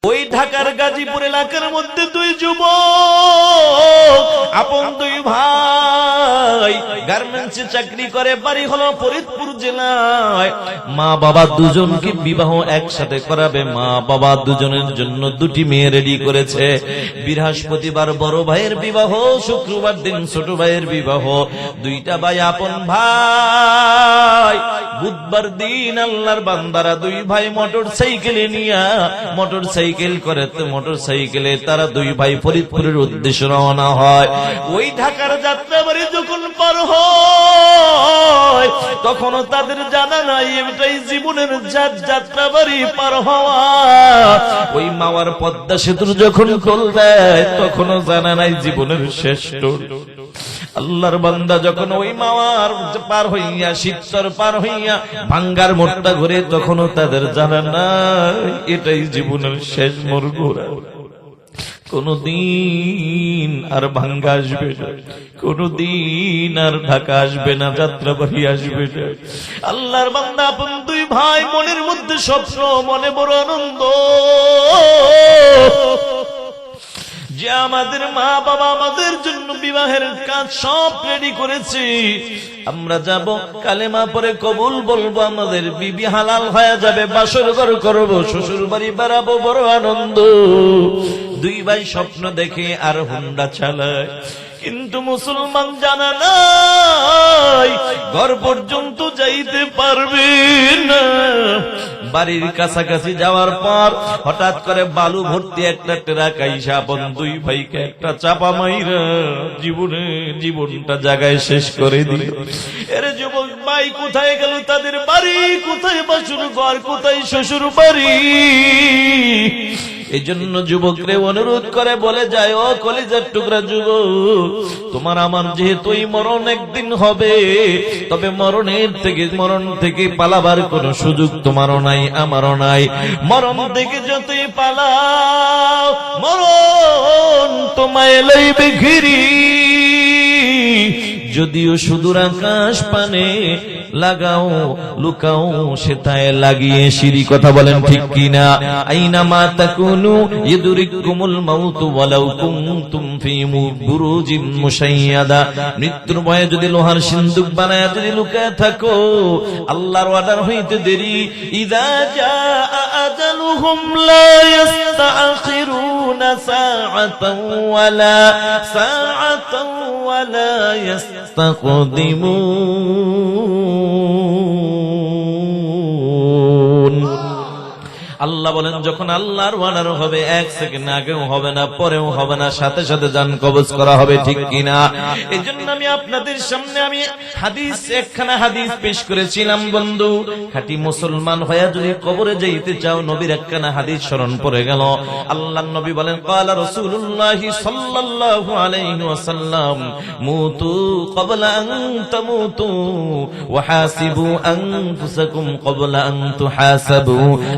ওই ঢাকার গাজীপুর এলাকার মধ্যে দুই যুবক, আপন দুই ভাই, গার্মেন্টসে চাকরি করে, বাড়ি হলো ফরিদপুর জেলায়। মা বাবা দুজনকে বিবাহ একসাথে করাবে, মা বাবা দুজনের জন্য দুটি মেয়ে রেডি করেছে। বৃহস্পতিবার বড় ভাইয়ের বিবাহ, শুক্রবার দিন ছোট ভাইয়ের বিবাহ। দুইটা ভাই আপন ভাই। বুধবার দিন আল্লাহর বান্দারা দুই ভাই মোটর সাইকেলে নিয়ে মোটর সাইকেলে তারা দুই ভাই ফরিদপুরের উদ্দেশ্যে রওনা হয়। ওই ঢাকার যাত্রাবাড়ি যখন পার হয় তখনও তাদের জানা নাই এটাই জীবনের যাত্রাবাড়ি পার হওয়া। ওই মাওয়ার পদ্মা সেতুর যখন টোল দেয় তখনও জানা নাই জীবনের শেষ টোল। আল্লাহর বান্দা যখন ওই মাওয়ার পার হইয়া, শিবচর পার হইয়া ভাঙ্গার মোড়টা ঘুরে, তখনও তাদের জানা নাই এটাই জীবনের শেষ মোড় ঘোরা। কোনদিন আর ভাঙ্গা আসবে না, কোনদিন আর ঢাকা আসবে না, যাত্রাবাড়ি আসবে না। আল্লাহর বান্দা আপন দুই ভাই, মনের মধ্যে স্বপ্ন, মনে বড় আনন্দ যে আমাদের মা বাবা আমাদের জন্য বিবাহের কাজ সব রেডি করেছে। আমরা যাব, কালেমা পরে কবুল বলবো, আমাদের বিবি হালাল হয়ে যাবে, বাসর ঘর করবো, শ্বশুর বাড়ি বেড়াবো, বড় আনন্দ। দুই ভাই স্বপ্ন দেখে আর হুন্ডা চালায়, কিন্তু মুসলমান জানা নাই ঘর পর্যন্ত যাইতে পারবে না। বাড়ির কাছাকাছি যাওয়ার পর হঠাৎ করে বালু ভর্তি একটা ট্রাক আইসা আপন দুই ভাইকে একটা চাপা মাইরা জীবনটা জায়গায় শেষ করে দিল। এর যুবক ভাই কোথায় গেল? তাদের বাড়ি কোথায়? বাসুর ঘর কোথায়? শ্বশুর বাড়ি। এই জন্য যুবকরে অনুরোধ করে বলে যায়, ও কলিজার টুকরা যুবক, তোমার আমার যেহেতু এই মরণ একদিন হবে, তবে মরণ থেকে পালাবার কোন সুযোগ তোমারও নাই, আমারও নাই। মরণ থেকে যতই পালাও, মরণ তোমায় লইবে ঘিরি। যদিও সুদূর আকাশ পানে লাগাও, লুকাও সেটায় লাগিয়ে সিঁড়ি। কথা বলেন ঠিক কিনা? আইনা মা তাকুনু ইদরিকুমুল মাউতু ওয়ালাউ কুনতুম ফি বুরুজিন মুশাইয়াদা। মৃত্যুর ভয়ে যদি লোহার সিন্দুক বানায়া যদি লুকায় থাকো, আল্লাহর অর্ডার হইতে দেরি। ইযা জাআ আজালুহুম লা ইস্তাখিরুনা সাআতান ওয়ালা সাআতান ওয়ালা ইস্তাকদিমুন। আল্লাহ বলেন, যখন আল্লাহর ওয়ার্ডার হবে, এক সেকেন্ড আগেও হবে না, পরেও হবে না, সাথে সাথে জান কবজ করা হবে, ঠিক কিনা? এই জন্য আমি আপনাদের সামনে একখানা হাদিস পেশ করেছিলাম। বন্ধু, খাঁটি মুসলমান হয়ে যদি কবরে যাইতে চাও, নবীর একখানা হাদিস স্মরণ পড়ে গেল। আল্লাহর নবী বলেন, ক্বালা রাসূলুল্লাহ সাল্লাল্লাহু আলাইহি ওয়াসাল্লাম, মুতু ক্বাবলা আন তামুতু ওয়া হাসিবু আনফুসাকুম ক্বাবলা আন তুহাসাবু,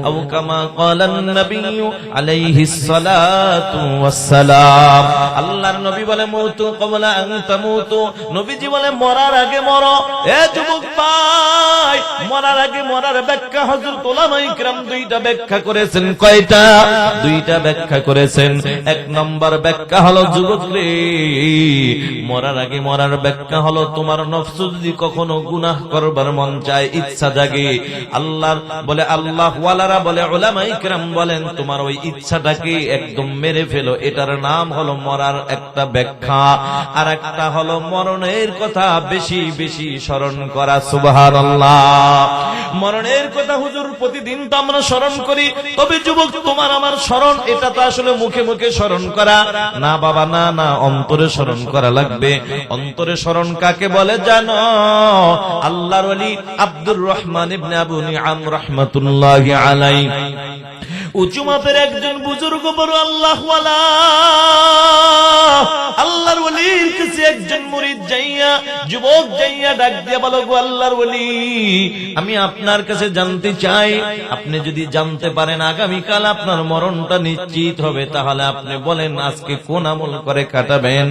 আও কামা ক্বালান নবী আলাইহিস সালাতু ওয়াস সালাম। আল্লাহর নবী বলে, মুতু ক্বাবলা আন তামুতু, নবীজি বলে মরার আগে মরো। এ যুবক ভাই, মরার আগে মরার ব্যাখ্যা হযরত উলামায়ে কিরাম দুইটা ব্যাখ্যা করেছেন। কয়টা? দুইটা ব্যাখ্যা করেছেন। এক নম্বর ব্যাখ্যা হলো, যুবক রে, মরার আগে মরার ব্যাখ্যা হলো, তোমার নফস যদি কখনো গুনাহ করবার মন চায়, ইচ্ছা জাগে, আল্লাহ ওয়ালারা বলে, উলামায়ে কিরাম বলেন, তোমার ওই ইচ্ছাটাকে একদম মেরে ফেলো। এটার নাম হলো মরার একটা ব্যাখ্যা। আর একটা হলো মরণের কথা বেশি বেশি স্মরণ করা। সুবহানাল্লাহ। মরণের কথা হুজুর প্রতিদিন তো আমরা স্মরণ করি, তবে যুবক তোমার আমার স্মরণ, এটা তো আসলে মুখে মুখে স্মরণ করা না বাবা, না, অন্তরে স্মরণ করা লাগবে। অন্তরে স্মরণ কাকে বলে জানো? আল্লাহর ওলি আব্দুর রহমান ইবনে আবু নিআম রাহমাতুল্লাহি আলাইহি, উঁচু মাপের একজন বুজুর্গ, বড় আল্লাহওয়ালা। আল্লাহর ওলির কাছে একজন মুরিদ যাইয়া, যুবক যাইয়া ডাক দিয়া বলো, গো আল্লাহর ওলি, আমি আপনার কাছে জানতে চাই, আপনি যদি জানতে পারেন আগামীকাল আপনার মরণটা নিশ্চিত হবে, তাহলে আপনি বলেন আজকে কোন আমল করে কাটাবেন,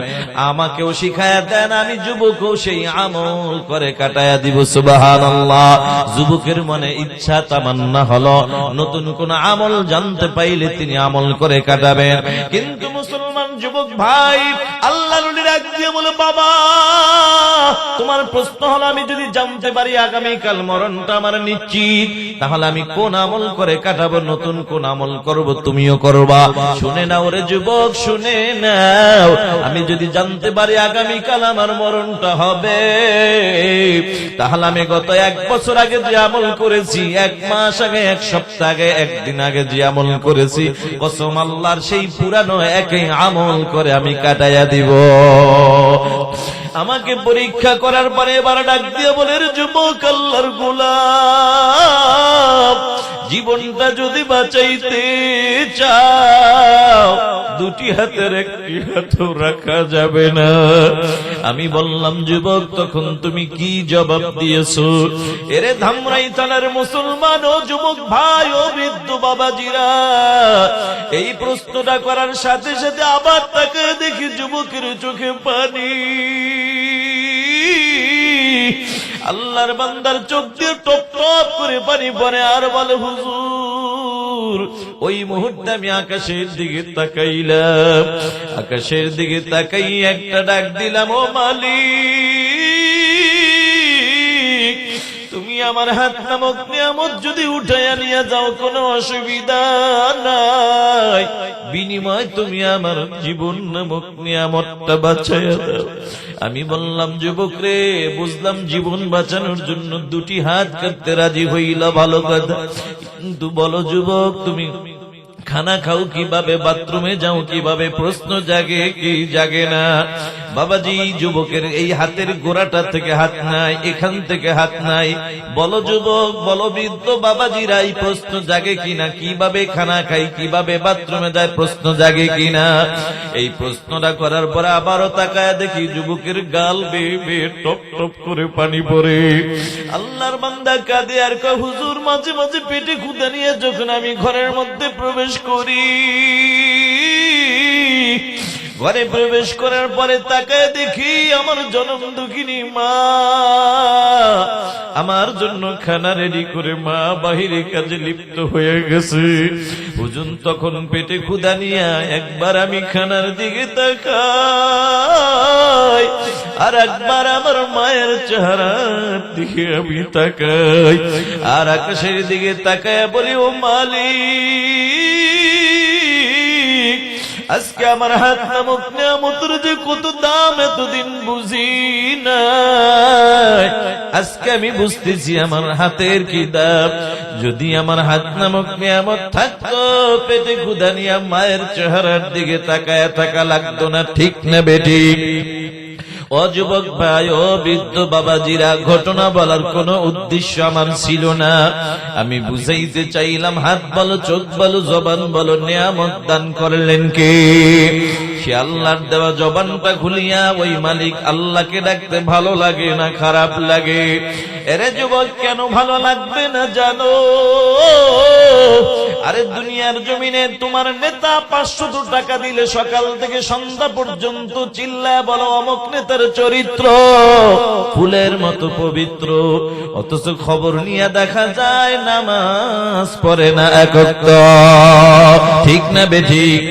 আমাকেও শিখায়া দেন, আমি যুবকও সেই আমল করে কাটায়া দিব। সুবহানাল্লাহ। যুবকের মনে ইচ্ছা তামান্না হলো নতুন কোন আমল জানতে পাইলে তিনি আমল করে কাটাবেন। কিন্তু মুসলমান যুবক ভাই আল্লাহর ওলি ডাক দিয়ে বলে, বাবা তোমার প্রশ্ন হলো আমি যদি জানতে পারি আগামীকাল মরণটা আমার নিশ্চিত, তাহলে আমি কোন আমল করে কাটাবো, নতুন কোন আমল করব, তুমিও করবা। শুনে নাও রে যুবক, শুনে নাও, আমি যদি জানতে পারি আগামীকাল আমার মরণটা হবে, তাহলে আমি গত 1 বছর আগে যে আমল করেছি, 1 মাস আগে, 1 সপ্তাহ আগে, 1 দিন আগে যে আমল করেছি, কসম আল্লাহর সেই পুরানো একই আমল করে আমি কাটাইয়া দিব। আমাকে পরীক্ষা করার পরে এবার ডাক দিয়ে বলে, যুবক আল্লাহর গোলাম, জীবনটা যদি বাঁচাইতে চাও, 2টি হাতের 1টি হাতও রাখা যাবে না। আমি বললাম, যুবক তখন তুমি কি জবাব দিয়েছো? এরে ধামরাই থানার মুসলমান ও যুবক ভাই ও বৃদ্ধ বাবাজিরা, এই প্রশ্নটা করার সাথে সাথে আবার তাকে দেখি যুবকের চোখে পানি। আল্লাহর বান্দার চোখ দিয়ে টপ টপ করে পানি পড়ে, আর বলে, হুজুর ওই মুহূর্তে আমি আকাশের দিকে তাকাইলাম, আকাশের দিকে তাকাই একটা ডাক দিলাম, ও মালিক, তুমি আমার হাত নামক নিয়ামত যদি উঠাইয়া নিয়ে যাও কোনো অসুবিধা নাই, বিনিময় তুমি আমার জীবন নামক নিয়ামতটা বাঁচাইয়া দাও। আমি বললাম, যুবক রে, বুঝলাম জীবন বাঁচানোর জন্য 2টি হাত কাটতে রাজি হইলা, ভালো কথা, কিন্তু বলো যুবক তুমি খানা খাও কিভাবে, বাথরুমে যাও কিভাবে, প্রশ্ন জাগে কি জাগে না? বাবাজি যুবকের এই হাতের গোড়াটা থেকে হাত নাই, এখান থেকে হাত নাই, বলো যুবক, বলো বৃদ্ধ বাবাজিরা, এই প্রশ্ন জাগে কিনা? কিভাবে খানা খাই, কিভাবে বাথরুমে যায়, প্রশ্ন জাগে কিনা? এই প্রশ্নটা করার পরে আবারও তাকায় দেখি যুবকের গাল বেয়ে বেয়ে টপ টপ করে পানি পড়ে। আল্লাহর বান্দা কাঁদে আর কয়, হুজুর মাঝে মাঝে পেটে ক্ষুধা নিয়ে যখন আমি ঘরের মধ্যে প্রবেশ করি, ঘরে প্রবেশ করার পরে তাকায় দেখি আমার জনম দুঃখিনী মা আমার জন্য খানা রেডি করে মা বাহিরে কাজে লিপ্ত হয়ে গেছে। হুজুর তখন পেটে ক্ষুধা নিয়ে একবার আমি খানার দিকে তাকাই, আর একবার আমার মায়ের চেহারার দিকে আমি তাকাই, আর আকাশের দিকে তাকায় বলি, ও মালিক, আজকে আমার হাত নামক নিয়ামতের যে কত দাম এতদিন বুঝি নাই, আজকে আমি বুঝতেছি আমার হাতের কি দাম। যদি আমার হাত নামক নিয়ামত থাকতো, পেটে ক্ষুধা নিয়ে মায়ের চেহারার দিকে তাকায় থাকা লাগতো না, ঠিক না বেঠিক? ও যুবক ভাই ও বৃদ্ধ বাবাজিরা, ঘটনা বলার কোন উদ্দেশ্য আমার ছিল না, আমি বুঝাইতে চাইলাম হাত বলো, চোখ বলো, জবান বলো, নিয়ামত দান করলেন কে? সে আল্লাহর দেওয়া জবানটা খুলিয়া ওই মালিক আল্লাহকে ডাকতে ভালো লাগে না খারাপ লাগে? এরে যুবক, কেন ভালো লাগবে না জানো? আরে দুনিয়ার জমিনে তোমার নেতা 500 টাকা দিলে সকাল থেকে সন্ধ্যা পর্যন্ত চিল্লায় বলো অমুক নেতার চরিত্র ফুলের মতো পবিত্র, অথচ খবর নিয়ে দেখা যায় নামাজ পড়ে না এক ওয়াক্ত, ঠিক না বেঠিক?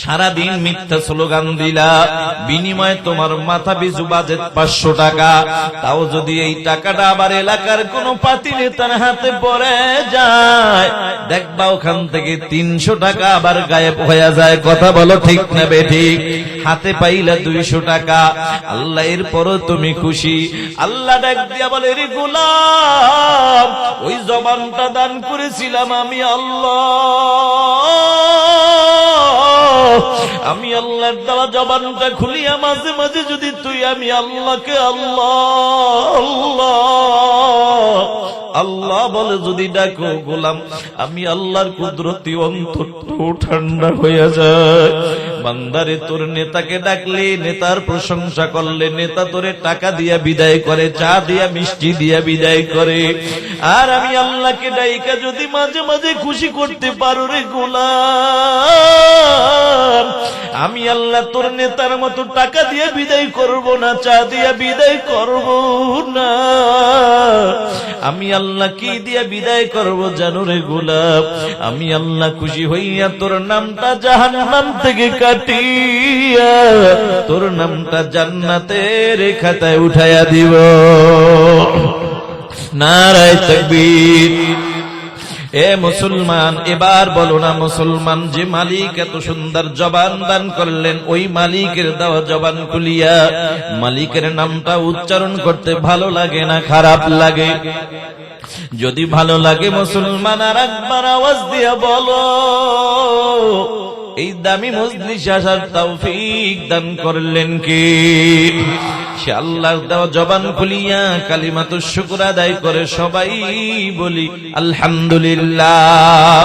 সারাদিন মিথ্যা স্লোগান দিলা, বিনিময়ে তোমার মাথা পিছু বাজেট 500 টাকা। তাও যদি এই টাকাটা আবার এলাকার কোন পাতি নেতার হাতে পড়ে যায়, দেখবা ওখান থেকে 300 টাকা আবার গায়েব হয়ে যায়। কথা বলো ঠিক না বেঠিক? হাতে পাইলা 200 টাকা, আল্লাহ এর পরও তুমি খুশি। আল্লাহ ডাক দিয়া বলে, রে গোলাম, ওই জবানটা দান করেছিলাম আমি আল্লাহ, আমি আল্লাহর দেওয়া জবানটা খুলিয়া মাঝে মাঝে যদি তুই আমি আল্লাহকে আল্লাহ আল্লাহ আল্লাহ বলে যদি ডাকো গোলাম, আমি আল্লাহর কুদরতি অন্তরটাও ঠান্ডা হয়ে যায়। বান্দারে, তোর নেতাকে ডাকলে, নেতার প্রশংসা করলে, নেতা তোরে টাকা দিয়া বিদায় করে, চা দিয়া মিষ্টি দিয়া বিদায় করে। আর আমি আল্লাহকে ডাইকা যদি মাঝে মাঝে খুশি করতে পারো রে গোলাম, আমি আল্লাহ আল্লাহ তোর নেতার মতো টাকা দিয়ে বিদায় করব না, চা দিয়ে বিদায় করব না, আমি আল্লাহ কি দিয়ে বিদায় করব জানো রে গোলাপ? আমি আল্লাহ খুশি হইয়া তোর নামটা জাহান্নাম থেকে কাটিয়া তোর নামটা জান্নাতের খাতায় উঠাইয়া দিব। নারায়ে তাকবীর। এ মুসলমান, এবার বলো না মুসলমান, যে মালিক এত সুন্দর জবান দান করলেন, ওই মালিকের দেওয়া জবান খুলিয়া মালিকের নামটা উচ্চারণ করতে ভালো লাগে না খারাপ লাগে? যদি ভালো লাগে মুসলমান আর একবার আওয়াজ দিয়া বলো, এই দামি মজলিসে আসার তৌফিক দান করলেন কে? সে আল্লাহর দেওয়া জবান খুলিয়া কালিমাতুশ শুকর আদায় করে সবাই বলি আলহামদুলিল্লাহ।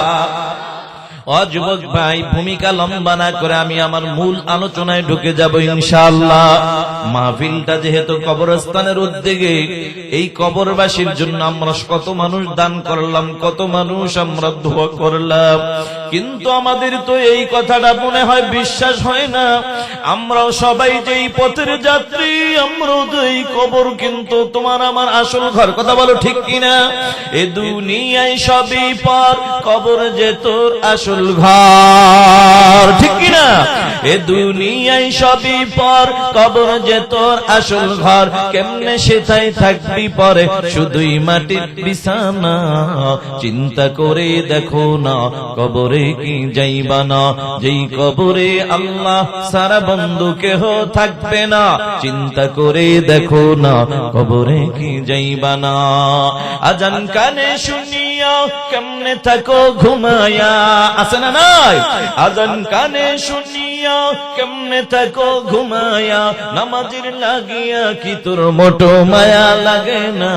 ও যুবক ভাই, ভূমিকা লম্বা না করে আমি আমার মূল আলোচনায় ঢুকে যাব ইনশাআল্লাহ। মাহফিলটা যেহেতু কবরস্থানের উদ্যোগে, এই কবরবাসীর জন্য আমরা কত মানুষ দান করলাম, কত মানুষ আমরা দোয়া করলাম, কিন্তু আমাদের তো এই কথাটা মনে হয় বিশ্বাস হয় না। আমরাও সবাই যেই পথের যাত্রী, আমরাও তো এই কবর কিন্তু তোমার আমার আসল ঘর। কথা বলো ঠিক কিনা? এ দুনিয়ায় সবই পর, কবর যে তোর আসল ঘর, ঠিক কিনা? এ দুনিয়ায় সবই পর, কবর যে তোর আসল ঘর। কেমনে সেটাই থাকবি পরে, শুধুই মাটির বিছানা। চিন্তা করে দেখো না, কবরে কি যাইবা না, যেই কবরে আল্লাহ সারা বন্ধু কেহ থাকবে না। চিন্তা করে দেখো না, কবরে কি যাইবা না। আজান কানে শুনিয়া কেমনে থাকো ঘুমায়া, আছে না নাই? আজান কানে শুনিয়া কেমনে থাকো ঘুমায়া, নামাজের লাগিয়া কি তোর মোটো মায়া লাগে না।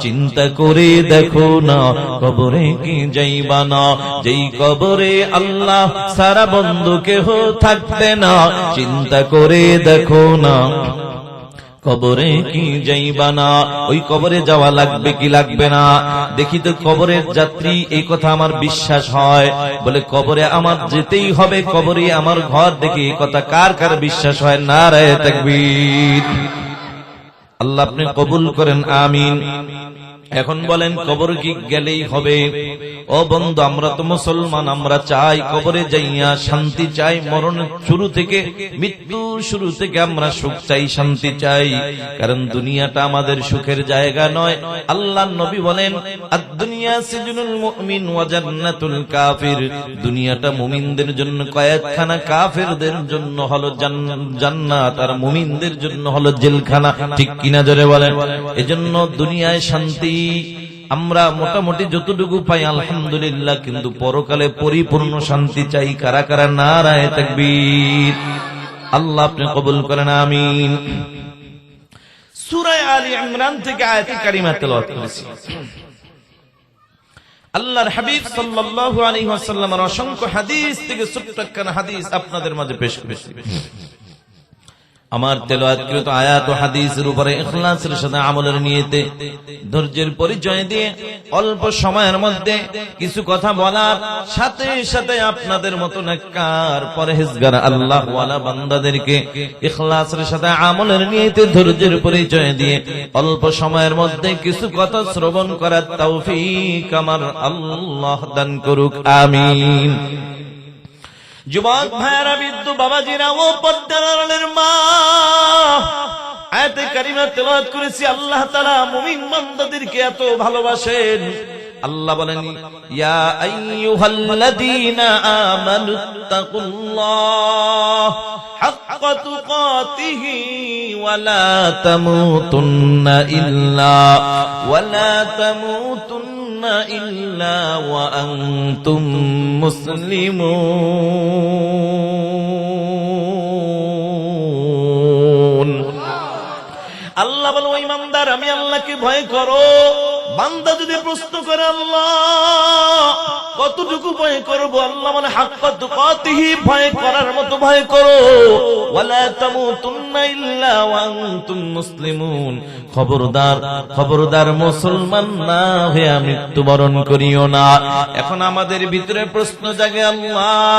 চিন্তা করে দেখো না, কবরে কি যাইবা না, যেই কবরে আল্লাহ সারা বন্ধু কেহ থাকবে না। চিন্তা করে দেখো না, কবরে কি যাইবা না। ওই কবরে যাওয়া লাগবে কি লাগবে না? দেখি তো কবরের যাত্রী, এই কথা আমার বিশ্বাস হয়, বলে কবরে আমার যেতেই হবে, কবরে আমার ঘর। দেখি এই কথা কার কার বিশ্বাস হয়? নারায়ে তাকবীর। আল্লাহ আপনি কবুল করেন, আমিন। এখন বলেন কবর কি গেলেই হবে? ও বন্ধু, আমরা তো মুসলমান, আমরা চাই কবরে যাইয়া শান্তি চাই। মরণের শুরু থেকে, মৃত্যুর শুরু থেকে আমরা সুখ চাই, শান্তি চাই। কারণ দুনিয়াটা আমাদের সুখের জায়গা নয়। আল্লাহর নবী বলেন, আদ-দুনিয়া সিজনুল মুমিন ওয়া জান্নাতুল কাফির। দুনিয়াটা মুমিনদের জন্য কয়েদখানা, কাফেরদের জন্য হলো জান্নাত, আর মুমিনদের জন্য হলো জেলখানা। ঠিক কিনা জোরে বলেন? এজন্য দুনিয়ায় শান্তি আমরা মোটামুটি যতটুকু পাই আলহামদুলিল্লাহ, কিন্তু পরকালে পরিপূর্ণ শান্তি চাই। কারা কারা নারায়ে তাকবীর। আল্লাহ আপনি কবুল করেন, আমিন। সূরা আলী ইমরান থেকে আয়াতে কারিমা তেলাওয়াত করেছি। আল্লাহর হাবিব সাল্লাল্লাহু আলাইহি ওয়াসাল্লামের অসংখ্য হাদিস থেকে ছোট্ট একটা হাদিস আপনাদের মাঝে পেশ করেছি। আমার তেলাওয়াতকৃত আয়াত ও হাদিসের উপরে ইখলাসের সাথে আমলের নিয়তে ধৈর্যের পরিচয় দিয়ে অল্প সময়ের মধ্যে কিছু কথা বলার সাথে সাথে আপনাদের মতো নেককার পরহেজগার আল্লাহওয়ালা বান্দাদেরকে ইখলাসের সাথে আমলের নিয়তে ধৈর্যের পরিচয় দিয়ে অল্প সময়ের মধ্যে কিছু কথা শ্রবণ করার তৌফিক আমার আল্লাহ দান করুক, আমিন। যুবক ভাইয়েরা, বৃদ্ধ বাবাজিরা, ও পর্দার আড়ালের মা, আয়াতে কারিমা তেলাওয়াত করেছি। আল্লাহ তাআলা মুমিন বান্দাদেরকে এত ভালোবাসেন। আল্লাহ বলেন, ইয়া আইয়ুহাল্লাযীনা আমানুত্তাকুল্লাহ হাক্কা তুকাতিহি ওয়া লা তামুতুন্না ইল্লা ওয়া আনতুম মুসলিমুন। আল্লাহ বলে, ও ইমানদার, আমি আল্লাহকে ভয় করো। বান্দা যদি প্রশ্ন করে, আল্লাহ কতটুকু ভয় করবো? আল্লাহ মানে হাক্কা তুকাতিহি, ভয় করার মতো ভয় করো। ওয়ালা তামুতুন্না ইল্লা ওয়া আনতুম মুসলিমুন, খবরদার খবরদার মুসলমান না হয়ে মৃত্যুবরণ করিও না। এখন আমাদের ভিতরে প্রশ্ন জাগে, আল্লাহ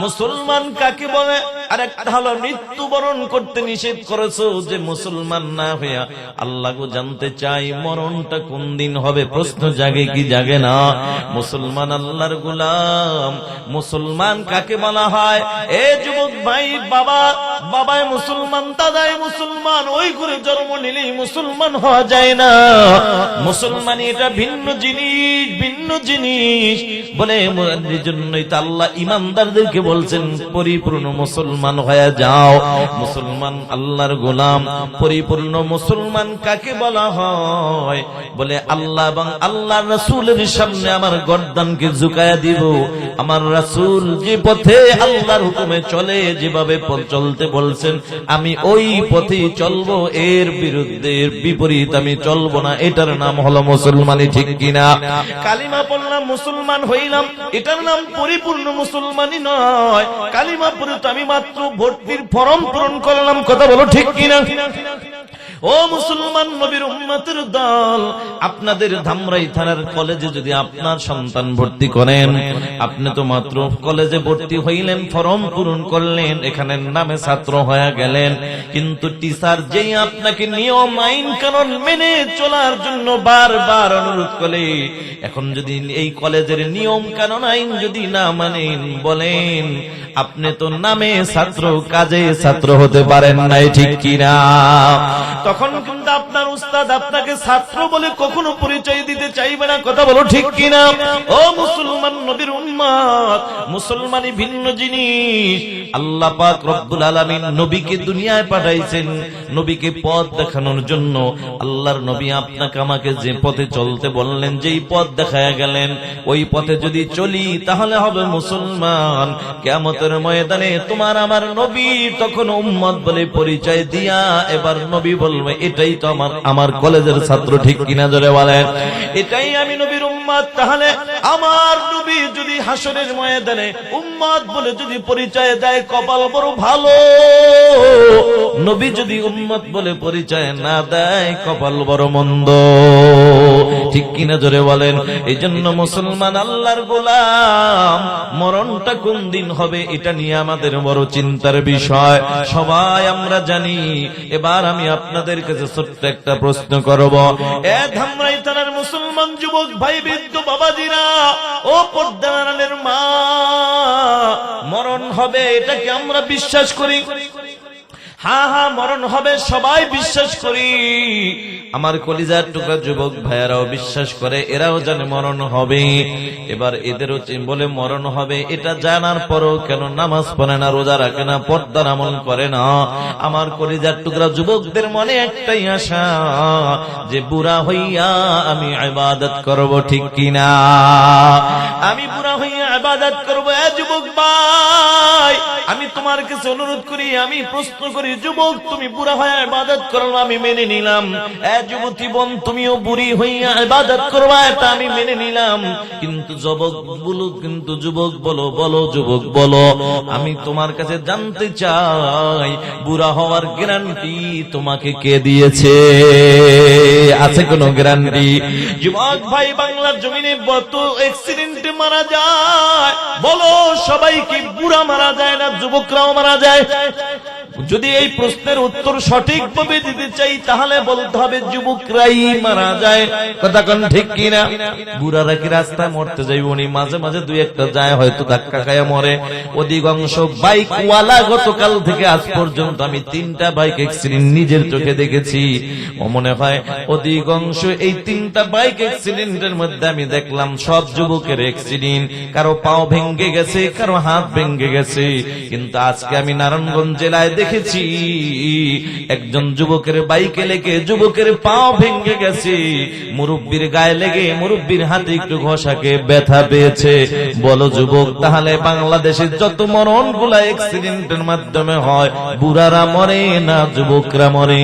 মুসলমান কাকে বলে? আর একটা হলো মৃত্যুবরণ করতে নিষেধ করেছো। যে মুসলমান না হইয়া আল্লাহ গো জানতে চাই মরণটা কোন দিন হবে, প্রশ্ন জাগে কি জাগে না? মুসলমান আল্লাহর গোলাম, মুসলমান কাকে বলা হয়? এ যুবক ভাই, বাবায় মুসলমান, দাদায় মুসলমান, ওই করে জন্ম নিলেই মুসলমান হওয়া যায় না। মুসলমান এটা ভিন্ন জিনিস, ভিন্ন জিনিস বলে এই জন্যই তো আল্লাহ ইমানদারদেরকে বলছেন পরিপূর্ণ মুসলমান হয়ে যাও। মুসলমান আল্লাহর গোলাম, পরিপূর্ণ মুসলমান কাকে বলা হয়? বলে আল্লাহ এবং আল্লাহর রাসূলের সামনে আমার গর্দানকে ঝুঁকায়া দিব। আমার রাসূল যে পথে আল্লাহর হুকুমে চলে, যেভাবে চলতে বলছেন আমি ওই পথেই চলবো, এর বিরুদ্ধে এর বিপরীত আমি চলবো না। এটার নাম হলো মুসলমানি, ঠিক কিনা? কালিমা পড়লাম মুসলমান হইলাম, এটার নাম পরিপূর্ণ মুসলমানি নয়। কালিমা পড়ে তো আমি মাত্র ভর্তির ফরম পূরণ করলাম, কথা বলো ঠিক কিনা? ও মুসলমান নবীর উম্মতের দল, আপনাদের ধামরাই থানার কলেজে যদি আপনার সন্তান ভর্তি করেন, আপনি তো মাত্র কলেজে ভর্তি হইলেন, ফরম পূরণ করলেন, এখানে নামে ছাত্র হয়ে গেলেন, কিন্তু টিচার যেই আপনাকে নিয়ম আইন কানুন মেনে চলার জন্য বারবার অনুরোধ করে, এখন যদি এই কলেজের নিয়ম কানুন আইন যদি না মানেন, বলেন আপনি তো নামে ছাত্র, কাজে ছাত্র হতে পারেন নাই, ঠিক কিনা? তখন কিন্তু আপনার উস্তাদ আপনাকে ছাত্র বলে কখনো পরিচয় দিতে চাইবে না, কথা বলো ঠিক কিনা? ও মুসলমান নবীর উম্মত, মুসলমানি ভিন্ন জিনিস। আল্লাহ পাক রব্বুল আলামিন নবীকে দুনিয়ায় পাঠাইছেন নবীকে পথ দেখানোর জন্য। আল্লাহর নবী আপনাকে আমাকে যে পথে চলতে বললেন, যেই পথ দেখায়া গেলেন, ওই পথে যদি চলি তাহলে হবে মুসলমান। কিয়ামতের ময়দানে তোমার আমার নবী তখন উম্মত বলে পরিচয় দিয়া এবার নবী বলবে এটাই তো আমার কলেজের ছাত্র, ঠিক কিনা? জোরে বলেন, এটাই আমি নবীর উম্মত। তাহলে আমার নবী যদি হাসরের ময়দানে উম্মত বলে যদি পরিচয় দেয়, কপাল বড় ভালো। নবী যদি উম্মত বলে পরিচয় না দেয়, কপাল বড় মন্দ, ঠিক কিনা? জোরে বলেন। এই জন্য মুসলমান আল্লাহর গোলাম, মরণটা কোন দিন হবে এটা নিয়ে আমাদের বড় চিন্তার বিষয়। সবাই আমরা জানি। এবার আমি আপনাদের কাছে ছোট্ট একটা প্রশ্ন করব। এ ধামরাই থানার মুসলমান যুবক ভাই, বৃদ্ধ বাবাজিরা, ও পর্দার আড়ালের মা, মরণ হবে এটাকে আমরা বিশ্বাস করি। হ্যাঁ হ্যাঁ, মরণ হবে, সবাই বিশ্বাস করি। আমার কলিজার টুকরা যুবক ভাইয়ারাও বিশ্বাস করে, এরাও জানে মরণ হবে। এবার এদেরও বলে মরণ হবে, এটা জানার পরও কেন নামাজ পড়ে না, রোজা রাখে না, পর্দার আমল করে না? আমার কলিজার টুকরা যুবকদের মনে একটাই আশা, যে বুড়া হইয়া আমি ইবাদত করব, ঠিক কিনা? আমি বুড়া হইয়া ইবাদত করব। এ যুবক ভাই, আমি তোমার কাছে অনুরোধ করি, আমি প্রশ্ন করি, যুবক তুমি বুড়া হয়ে ইবাদত করো, আমি মেনে নিলাম। এ যুবতী বোন, তুমিও বুড়ি হইয়া ইবাদত করবা, এটা আমি মেনে নিলাম। কিন্তু যুবক বলো যুবক বলো, আমি তোমার কাছে জানতে চাই, বুড়া হওয়ার গ্যারান্টি তোমাকে কে দিয়েছে? আছে কোনো গ্যারান্টি? যুবক ভাই, বাংলার জমিনে কত অ্যাক্সিডেন্টে মারা যায়, বলো সবাই কি বুড়া মারা যায় না যুবকরাও মারা যায়? যদি এই প্রশ্নের উত্তর সঠিকভাবে দিতে চাই, তাহলে বলতে হবে যুবকরাই মারা যায়, কথা কোন ঠিক কিনা? বুড়ারা কি রাস্তায় মরতে যাইব? উনি মাঝে মাঝে দুই একটা যায়, হয়তো ধাক্কা খায়া মরে। অধিকাংশ বাইকওয়ালা, গতকাল থেকে আজ পর্যন্ত আমি 3টা বাইক অ্যাক্সিডেন্ট নিজের চোখে দেখেছি। ও মনে হয় অধিকাংশ এই 3টা বাইক অ্যাক্সিডেন্টের মধ্যে আমি দেখলাম সব যুবকের অ্যাক্সিডেন্ট। কারো পাও ভেঙে গেছে, কারো হাত ভেঙে গেছে। কিন্তু আজকে আমি নারায়ণগঞ্জ জেলায় দেখেছি একজন যুবকের বাইকে লেগে যুবকের পাও ভেঙে গেছে, মুরব্বির গায়ে লেগে মুরব্বির হাতে একটু ঘষাকে ব্যথা পেয়েছে। বলো যুবক, তাহলে বাংলাদেশের যত মরণ গুলা অ্যাক্সিডেন্টের মাধ্যমে হয়, বুড়ারা মরে না যুবকরা মরে?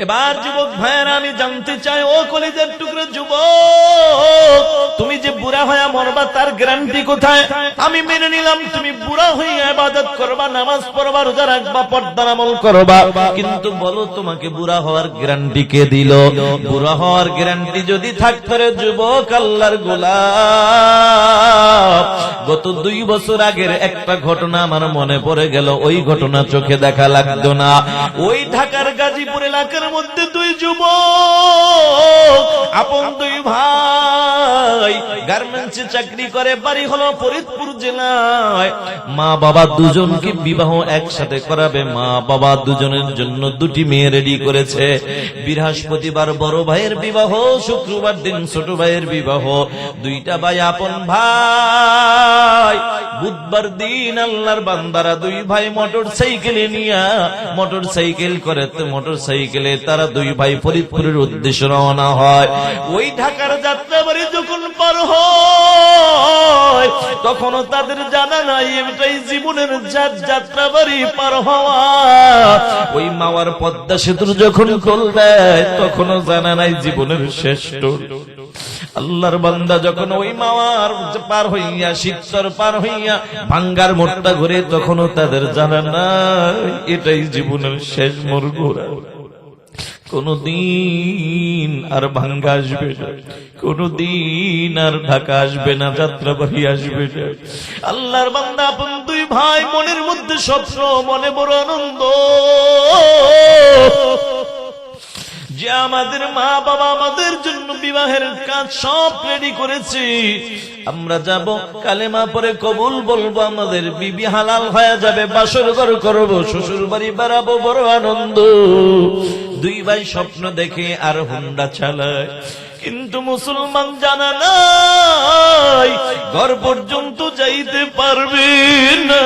এবার যুবক ভাইয়েরা আমি জানতে চাই, ও কলিজার টুকরো যুবক, তুমি যে বুড়া হয়ে মরবা তার গ্যারান্টি কোথায়? আমি মেনে নিলাম তুমি বুড়া হয়ে ইবাদত করবা, নামাজ পড়বা, রোজা রাখবা, পর্দার আমল করবা, কিন্তু বলো তোমাকে বুড়া হওয়ার গ্যারান্টি কে দিল? বুড়া হওয়ার গ্যারান্টি যদি থাকতো রে যুবক আল্লাহর গোলাম, গত 2 বছর আগের একটা ঘটনা আমার মনে পড়ে গেল। ওই ঘটনা চোখে দেখা লাগতো না। ওই ঢাকার গাজীপুর এলাকার মধ্যে 2 যুবক, আপন 2 ভাই, গার্মেন্টসে চাকরি করে, বাড়ি হলো ফরিদপুর জেলায়। মা বাবা দুজনকে বিবাহ একসাথে করাবে, মা বাবা দুজনের জন্য 2টি মেয়ে রেডি করেছে। বৃহস্পতিবার বড় ভাইয়ের বিবাহ, শুক্রবার দিন ছোট ভাইয়ের বিবাহ। 2টা ভাই আপন ভাই। বুধবার দিন আল্লাহর বান্দারা 2 ভাই মোটরসাইকেলে নিয়ে মোটরসাইকেল করে, মোটরসাইকেলে তারা 2 ভাই ফরিদপুরের উদ্দেশ্যে রওনা হয়। ওই ঢাকার যাত্রাবাড়ি যখন পার হয় তখনও তাদের জানা নাই এটাই জীবনের যাত্রাবাড়ি পার হওয়া। ওই মাওয়ার পদ্মা সেতুর যখন টোল দেয় তখনও জানা নাই জীবনের শেষ টোল। আল্লাহর বান্দা যখন ওই মাওয়ার পার হইয়া, শিবচর পার হইয়া ভাঙ্গার মোড়টা ঘুরে, তখনও তাদের জানা নাই এটাই জীবনের শেষ মোড় ঘোরা। কোনদিন আর ভাঙ্গা আসবে না, কোনদিন আর ঢাকা আসবে না, যাত্রাবাড়ি আসবে না। আল্লাহর বান্দা আপন 2 ভাই, মনের মধ্যে স্বপ্ন, মনে বড় আনন্দ যে আমাদের মা বাবা আমাদের জন্য বিবাহের কাজ সব রেডি করেছে, আমরা যাব, কালেমা পরে কবুল বলবো, আমাদের বিবি হালাল হয়ে যাবে, বাসর ঘর করবো, শ্বশুর বাড়ি বেড়াবো, বড় আনন্দ। 2 ভাই স্বপ্ন দেখে আর হুন্ডা চালায়, কিন্তু মুসলমান জানা নাই ঘর পর্যন্ত যাইতে পারবে না।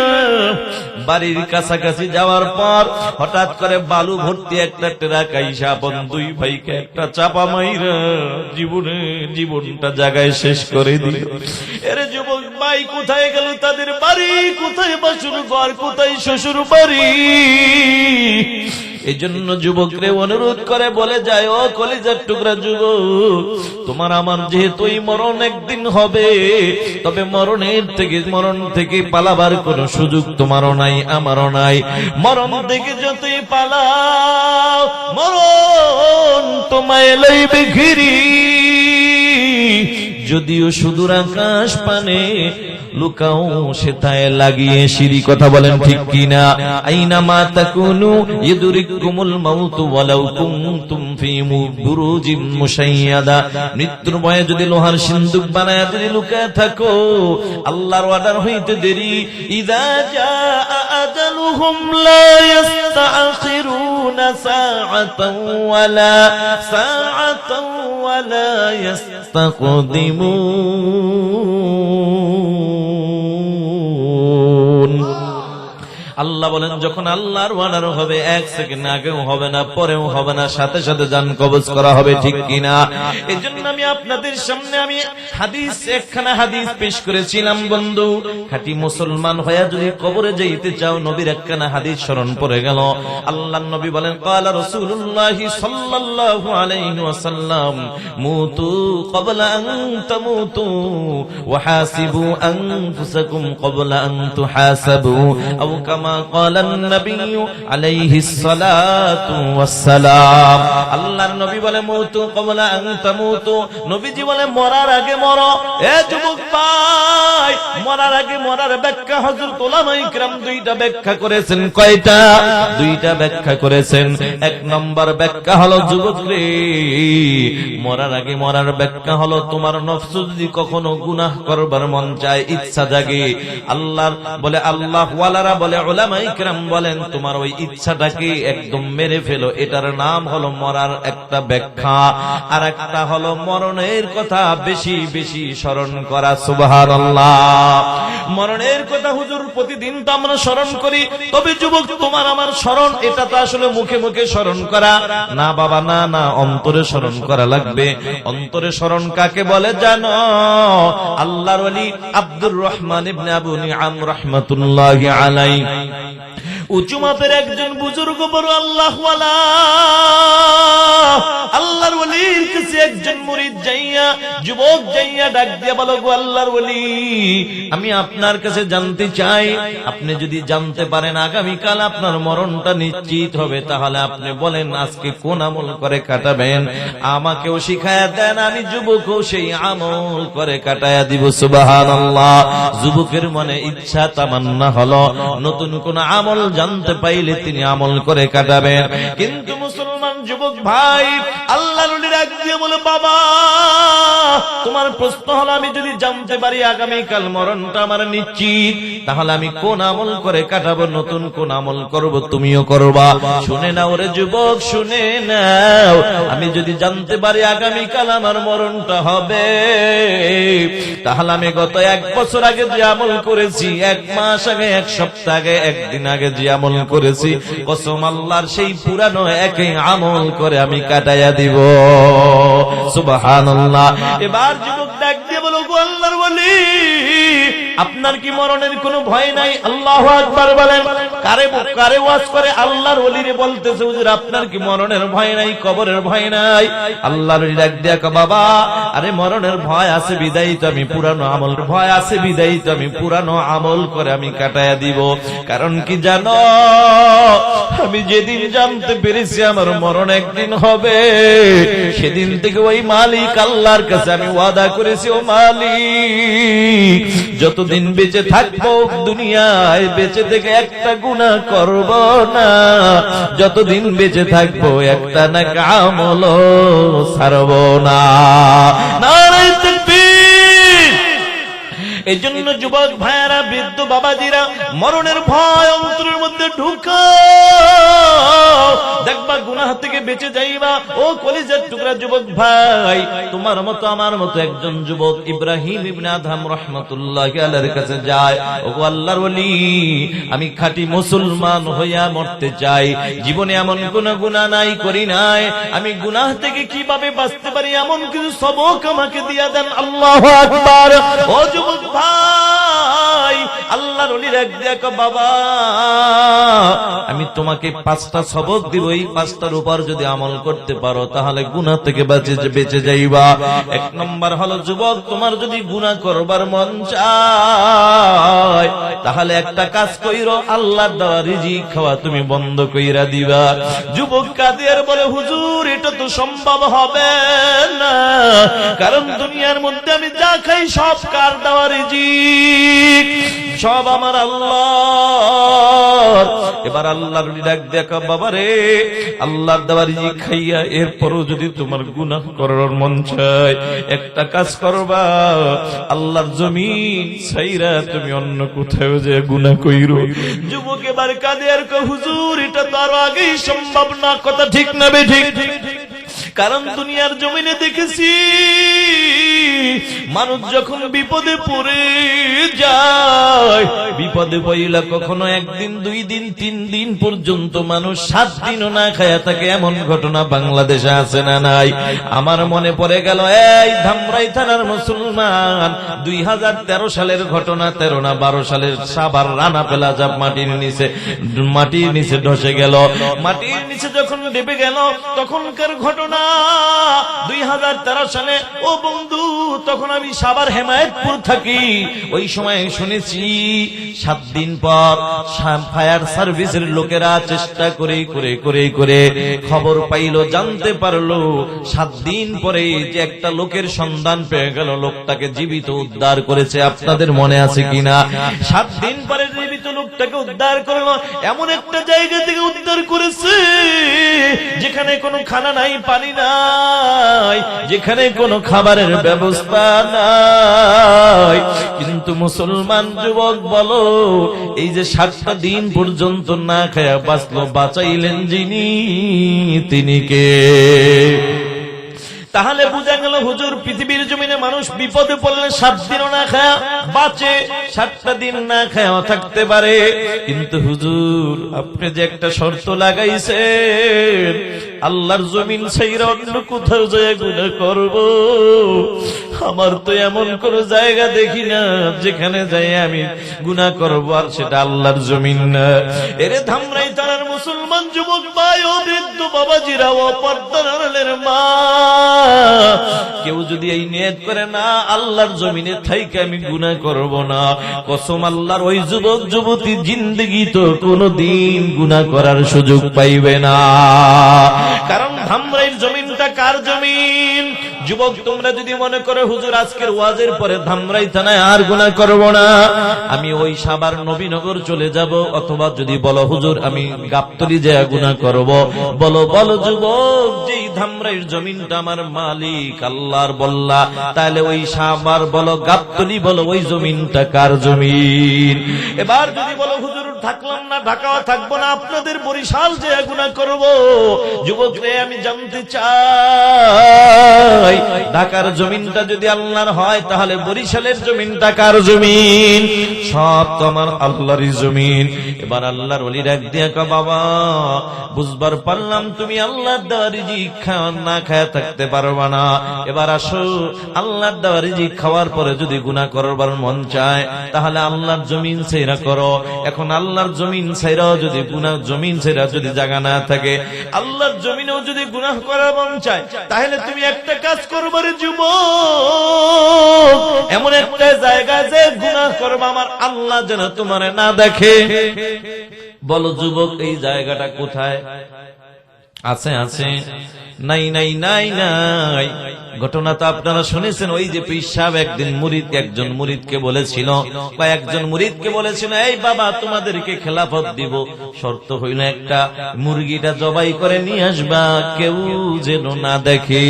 বাড়ির কাছাকাছি যাওয়ার পর হঠাৎ করে বালু ভর্তি একটা ট্রাক আইসা আপন 2 ভাইকে একটা চাপা মাইরা জীবনটা জায়গায় শেষ করে দিল। এরে যুবক ভাই কোথায় গেল তাদের বাড়ি? কোথায় বাসুর ঘর? কোথায় শ্বশুর বাড়ি? এই জন্য যুবকরে অনুরোধ করে বলে যায়, ও কলিজার টুকরা যুবক, তোমার আমার যেহেতু এই মরণ একদিন হবে, তবে মরণ থেকে পালাবার কোন সুযোগ তোমারও নাই, আমারও নাই। মরণ থেকে যতই পালাও মরণ তোমায় লইবে ঘিরি। যদিও সুদূর আকাশ পানে লুকাও সেথায় লাগিয়ে সিঁড়ি। কথা বলেন ঠিক কিনা? আইনা মা তাকুনু ইদরিকুমুল মাউত ওয়ালাউ কুনতুম ফি বুরুজিম মুশাইয়াদা। মৃত্যুর ভয়ে যদি লোহার সিন্দুক বানায়া যদি লুকায় থাকো, আল্লাহর অর্ডার হইতে দেরি। ইযা জাআ আজালুহুম লা ইস্তাখিরুনা সাআতান ওয়ালা ইস্তাকদিমুন। আল্লাহ বলেন যখন আল্লাহর ওয়ার্ডার হবে 1 সেকেন্ড আগেও হবে না, পরেও হবে না, সাথে সাথে জান কবজ করা হবে, ঠিক কিনা? এজন্য আমি আপনাদের সামনে একখানা হাদিস পেশ করেছিলাম। বন্ধু, খাঁটি মুসলমান হয়ে যদি কবরে যাইতে চাও, নবীর একখানা হাদিস স্মরণ পড়ে গেল। আল্লাহর নবী বলেন, ক্বালা রাসূলুল্লাহ সাল্লাল্লাহু আলাইহি ওয়াসাল্লাম, মুতু ক্বাবলা আন তামুতু ওয়া হাসিবু আনফুসাকুম ক্বাবলা আন তুহাসাবু। আও কামা ক্বালান নবী আলাইহিস সালাতু ওয়াস সালাম। আল্লাহর নবী বলে, মুতু ক্বাবলা আন তামুতু, নবীজি বলে মরার আগে মরো। এ যুবক ভাই, মরার আগে মরার ব্যাখ্যা হযরত উলামায়ে কিরাম 2টা ব্যাখ্যা করেছেন। কয়টা? 2টা ব্যাখ্যা করেছেন। 1 নম্বর ব্যাখ্যা হলো, যুবক রে, মরার আগে মরার ব্যাখ্যা হলো, তোমার নফস যদি কখনো গুনাহ করবার মন চায়, ইচ্ছা জাগে, আল্লাহর বলে, আল্লাহ ওয়ালারা বলে, উলামায়ে কিরাম বলেন, তোমার ওই ইচ্ছাটাকে একদম মেরে ফেলো। এটার নাম হলো মরার একটা ব্যাখ্যা। আর একটা হলো মরণের কথা বেশি বেশি স্মরণ করা। সুবহানাল্লাহ। মরণের কথা হুজুর প্রতিদিন তো আমরা স্মরণ করি, তবে যুবক তোমার আমার স্মরণ এটা তো আসলে মুখে মুখে স্মরণ করা না বাবা, না না, অন্তরে স্মরণ করা লাগবে। অন্তরে স্মরণ কাকে বলে জানো? আল্লাহর ওলি আব্দুর রহমান ইবনে আবু নিআম রাহমাতুল্লাহি আলাইহি, উঁচু মাপের একজন বুজুর্গ বড় আল্লাহওয়ালা, আল্লাহর ওলির কাছে একজন মুরিদ যাইয়া, যুবক যাইয়া ডাক দিয়া বলো, গো আল্লাহর ওলি, আমি আপনার কাছে জানতে চাই, আপনি যদি জানতে পারেন আগামীকাল আপনার মরণটা নিশ্চিত হবে, তাহলে আপনি বলেন আজকে কোন আমল করে কাটাবেন, আমাকেও শিখায়া দেন, আমি যুবকও সেই আমল করে কাটায়া দিব। সুবহানাল্লাহ। যুবকের মনে ইচ্ছা তামান্না হলো নতুন কোন আমল জানতে পাইলে তিনি আমল করে কাটাবেন। কিন্তু মুসলমান যুবক ভাই আল্লাহর ওলি ডাক দিয়ে বলে, বাবা তোমার প্রশ্ন হলো আমি যদি জানতে পারি আগামীকাল মরণটা আমার নিশ্চিত, তাহলে আমি কোন আমল করে কাটাবো, নতুন কোন আমল করব, তুমিও করবা। শুনে নাও রে যুবক, শুনে নাও, আমি যদি জানতে পারি আগামীকাল আমার মরণটা হবে, তাহলে আমি গত 1 বছর আগে যে আমল করেছি, 1 মাস আগে, 1 সপ্তাহ আগে, 1 দিন আগে যে আমল করেছি, কসম আল্লাহর সেই পুরানো একই আমল করে আমি কাটাইয়া দিব। সুবহানাল্লাহ। এবার যুবক ডাক দিয়ে বলো, গো আল্লাহর ওলি, আপনার কি মরণের কোনো ভয় নাই? আল্লাহু আকবার বলেন। কারে ওয়াজ করে? আল্লাহর ওলিরে বলতেছে, হুজুর আপনার কি মরণের ভয় নাই, কবরের ভয় নাই? আল্লাহর ওলি ডাক দিয়া কয়, বাবা আরে মরণের ভয় আছে বিদায়ী তো আমি পুরানো আমল, ভয় আছে বিদায়ী তো আমি পুরানো আমল করে আমি কাটাইয়া দিব। কারণ কি জানো, আমি যেদিন জানতে পেরেছি আমার মরণ একদিন হবে, সেদিন থেকে ওই মালিক আল্লাহর কাছে আমি ওয়াদা করেছি, ও মালিক যতদিন বেঁচে থাকবো দুনিয়ায় বেঁচে থেকে একটা গুনাহ করব না, যতদিন বেঁচে থাকবো একটা না আমল ছাড়ব না। নারে তাকবীর। এই জন্য যুবক ভাইয়েরা, বৃদ্ধ বাবাজিরা, মরণের ভয় অন্তরের মধ্যে ঢুকাও, দেখবা গুনাহ থেকে বেঁচে যাইবা। ও কলিজার টুকরা যুবক ভাই, তোমার মতো আমার মতো একজন যুবক ইব্রাহিম ইবনে আদহাম রাহমাতুল্লাহি আলাইহির কাছে যায়, ও আল্লাহর ওলি, আমি খাঁটি মুসলমান হইয়া মরতে চাই, জীবনে এমন কোন গুনাহ নাই করি নাই, আমি গুনাহ থেকে কিভাবে বাঁচতে পারি এমন কিছু সবক আমাকে দিয়া দেন। আল্লাহু আকবার। ও যুবক ভাই, আল্লাহর ওলি ডাক দিয়া কয়, বাবা আমি তোমাকে 5টা সবক দিব, এই 5টার উপর যদি আমল করতে পারো তাহলে গুনাহ থেকে বেঁচে যাইবা। 1 নম্বর হলো, যুবক তোমার যদি গুনাহ করবার মন চায় তাহলে একটা কাজ কইরো, আল্লাহর দেওয়া রিজিক খাওয়া তুমি বন্ধ কইরা দিবা। যুবক কাঁদে আর বলে, হুজুর এটা তো সম্ভব হবে না, কারণ দুনিয়ার মধ্যে আমি যা খাই সব কার দেওয়া রিজিক, সব আমার আল্লাহর। এবার আল্লাহর ডাক দেখা, বাবা রে আল্লাহর দেওয়া রিজিক খাইয়া এরপরও যদি তোমার গুনাহ করার মন চায়, একটা কাজ করবা, আল্লাহর জমিন ছাইরা তুমি অন্য কোথাও যে গুনাহ কইরো। যুবক এবার কাঁদে আর কয়, হুজুর এটা তো আরো আগেই সম্ভব না। কথা ঠিক না বে ঠিক? কারণ দুনিয়ার জমিনে দেখেছি মানুষ যখন বিপদে পড়ে যায়, বিপদে পড়িলা কখনো 1 দিন 2 দিন 3 দিন পর্যন্ত মানুষ 7 দিনও না খায়া থাকে, এমন ঘটনা বাংলাদেশে আছে না নাই? আমার মনে পড়ে গেল এই ধামরাই থানার মুসলমান 2013 সালের ঘটনা, 13 না 12 সালের সাভার রানা প্লাজা মাটির নিচে ধসে গেল। মাটির নিচে যখন ডেবে গেল তখনকার ঘটনা 2013 সালে। ও বন্ধু, তখন আমি সাভার হেমায়েতপুর থাকি, ওই সময় শুনেছি 7 দিন পর ফায়ার সার্ভিসের লোকেরা চেষ্টা করে খবর পাইলো, জানতে পারলো 7 দিন পরে যে একটা লোকের সন্ধান পেয়ে গেল, লোকটাকে জীবিত উদ্ধার করেছে। আপনাদের মনে আছে কিনা? 7 দিন পরে জীবিত লোকটাকে উদ্ধার করলো, এমন একটা জায়গা থেকে উদ্ধার করেছে যেখানে কোনো খানা নাই, পানি নাই, যেখানে কোনো খাবারের ব্যবস্থা নাই। কিন্তু মুসলমান যুবক বলো, এই যে 7টা দিন পর্যন্ত না খায়া বাঁচলো, বাঁচাইলেন যিনি, তিনি কে? তাহলে বোঝা গেল হুজুর পৃথিবীর জমিনে মানুষ বিপদে পড়লে 7 দিনও না খায়া বাঁচে, 7টা দিন না খায়া থাকতে পারে। কিন্তু হুজুর আপনি যে একটা শর্ত লাগাইছেন, আল্লাহর জমিন ছাইরা অন্য কোথাও যায় গুনাহ করব, আমার তো এমন কোন জায়গা দেখি না যেখানে যাই আমি গুনাহ করব, আর সেটা আল্লাহর জমিন না। এরে ধামরাই তারার মুসলমান যুবক ভাই ও বৃদ্ধ বাবাজিরা ও পর্দার আড়ালের মা, কেউ যদি এই নিয়ত করে না আল্লাহর জমিনে থাইকে আমি গুনাহ করব না, কসম আল্লাহর ওই যুবক যুবতী জিন্দেগি তো কোনদিন গুনাহ করার সুযোগ পাইবে না। কারণ ধামরাইর জমিনটা কার জমিন? যুবক তোমরা যদি মনে করো হুজুর আজকের ওয়াজের পরে ধামরাই থানায় আর গুনাহ করব না, আমি ওই সাভার নবীনগর চলে যাব, অথবা যদি বলো হুজুর আমি গাবতলী যায় গুনাহ করব, বলো বলো যুবক, যেই ধামরাইর জমিনটা আমার মালিক আল্লাহর বল্লা, তাহলে ওই সাভার বলো গাবতলী বলো ওই জমিনটা কার জমিন? এবার যদি বলো হুজুর থাকলাম না, ঢাকাও থাকবো না, আপনাদের বরিশাল যে গুনাহ করব, যুবক রে আমি জানতে চাই ঢাকার জমিনটা যদি আল্লাহর হয় তাহলে বরিশালের জমিনটা কার জমিন? সব তো আমার আল্লাহরই জমিন। এবার আল্লাহর ওলি ডাক দিয়া কয় বাবা বুঝবার পারলাম তুমি আল্লাহর দেওয়া রিজিক না খায়া থাকতে পারবা না, এবার আসো আল্লাহর দেওয়া রিজিক খাওয়ার পরে যদি গুনাহ করবার মন চায় তাহলে আল্লাহর জমিন ছাইরা করো। এখন আল্লাহর জমিন ছাইরাও যদি গুনাহ, জমিন ছাইরা যদি জায়গা না থাকে, আল্লাহর জমিনেও যদি গুনাহ করার মন চায়, তাহলে তুমি একটা কাজ করবার যুবক, এমন একটা জায়গা যে গুনাহ করবা আমার আল্লাহ যেন তোমারে না দেখে। বলো যুবক এই জায়গাটা কোথায়? আছে আছে? নাই নাই নাই নাই। ঘটনা তো আপনারা শুনেছেন, ওই যে পীর সাহেব একদিন একজন মুরিদকে বলেছিল, কয়েকজন মুরিদকে বলেছিল এই বাবা তোমাদেরকে খেলাফত দিব, শর্ত হইল একটা মুরগিটা জবাই করে নিয়ে আসবা, কেউ যেন না দেখে।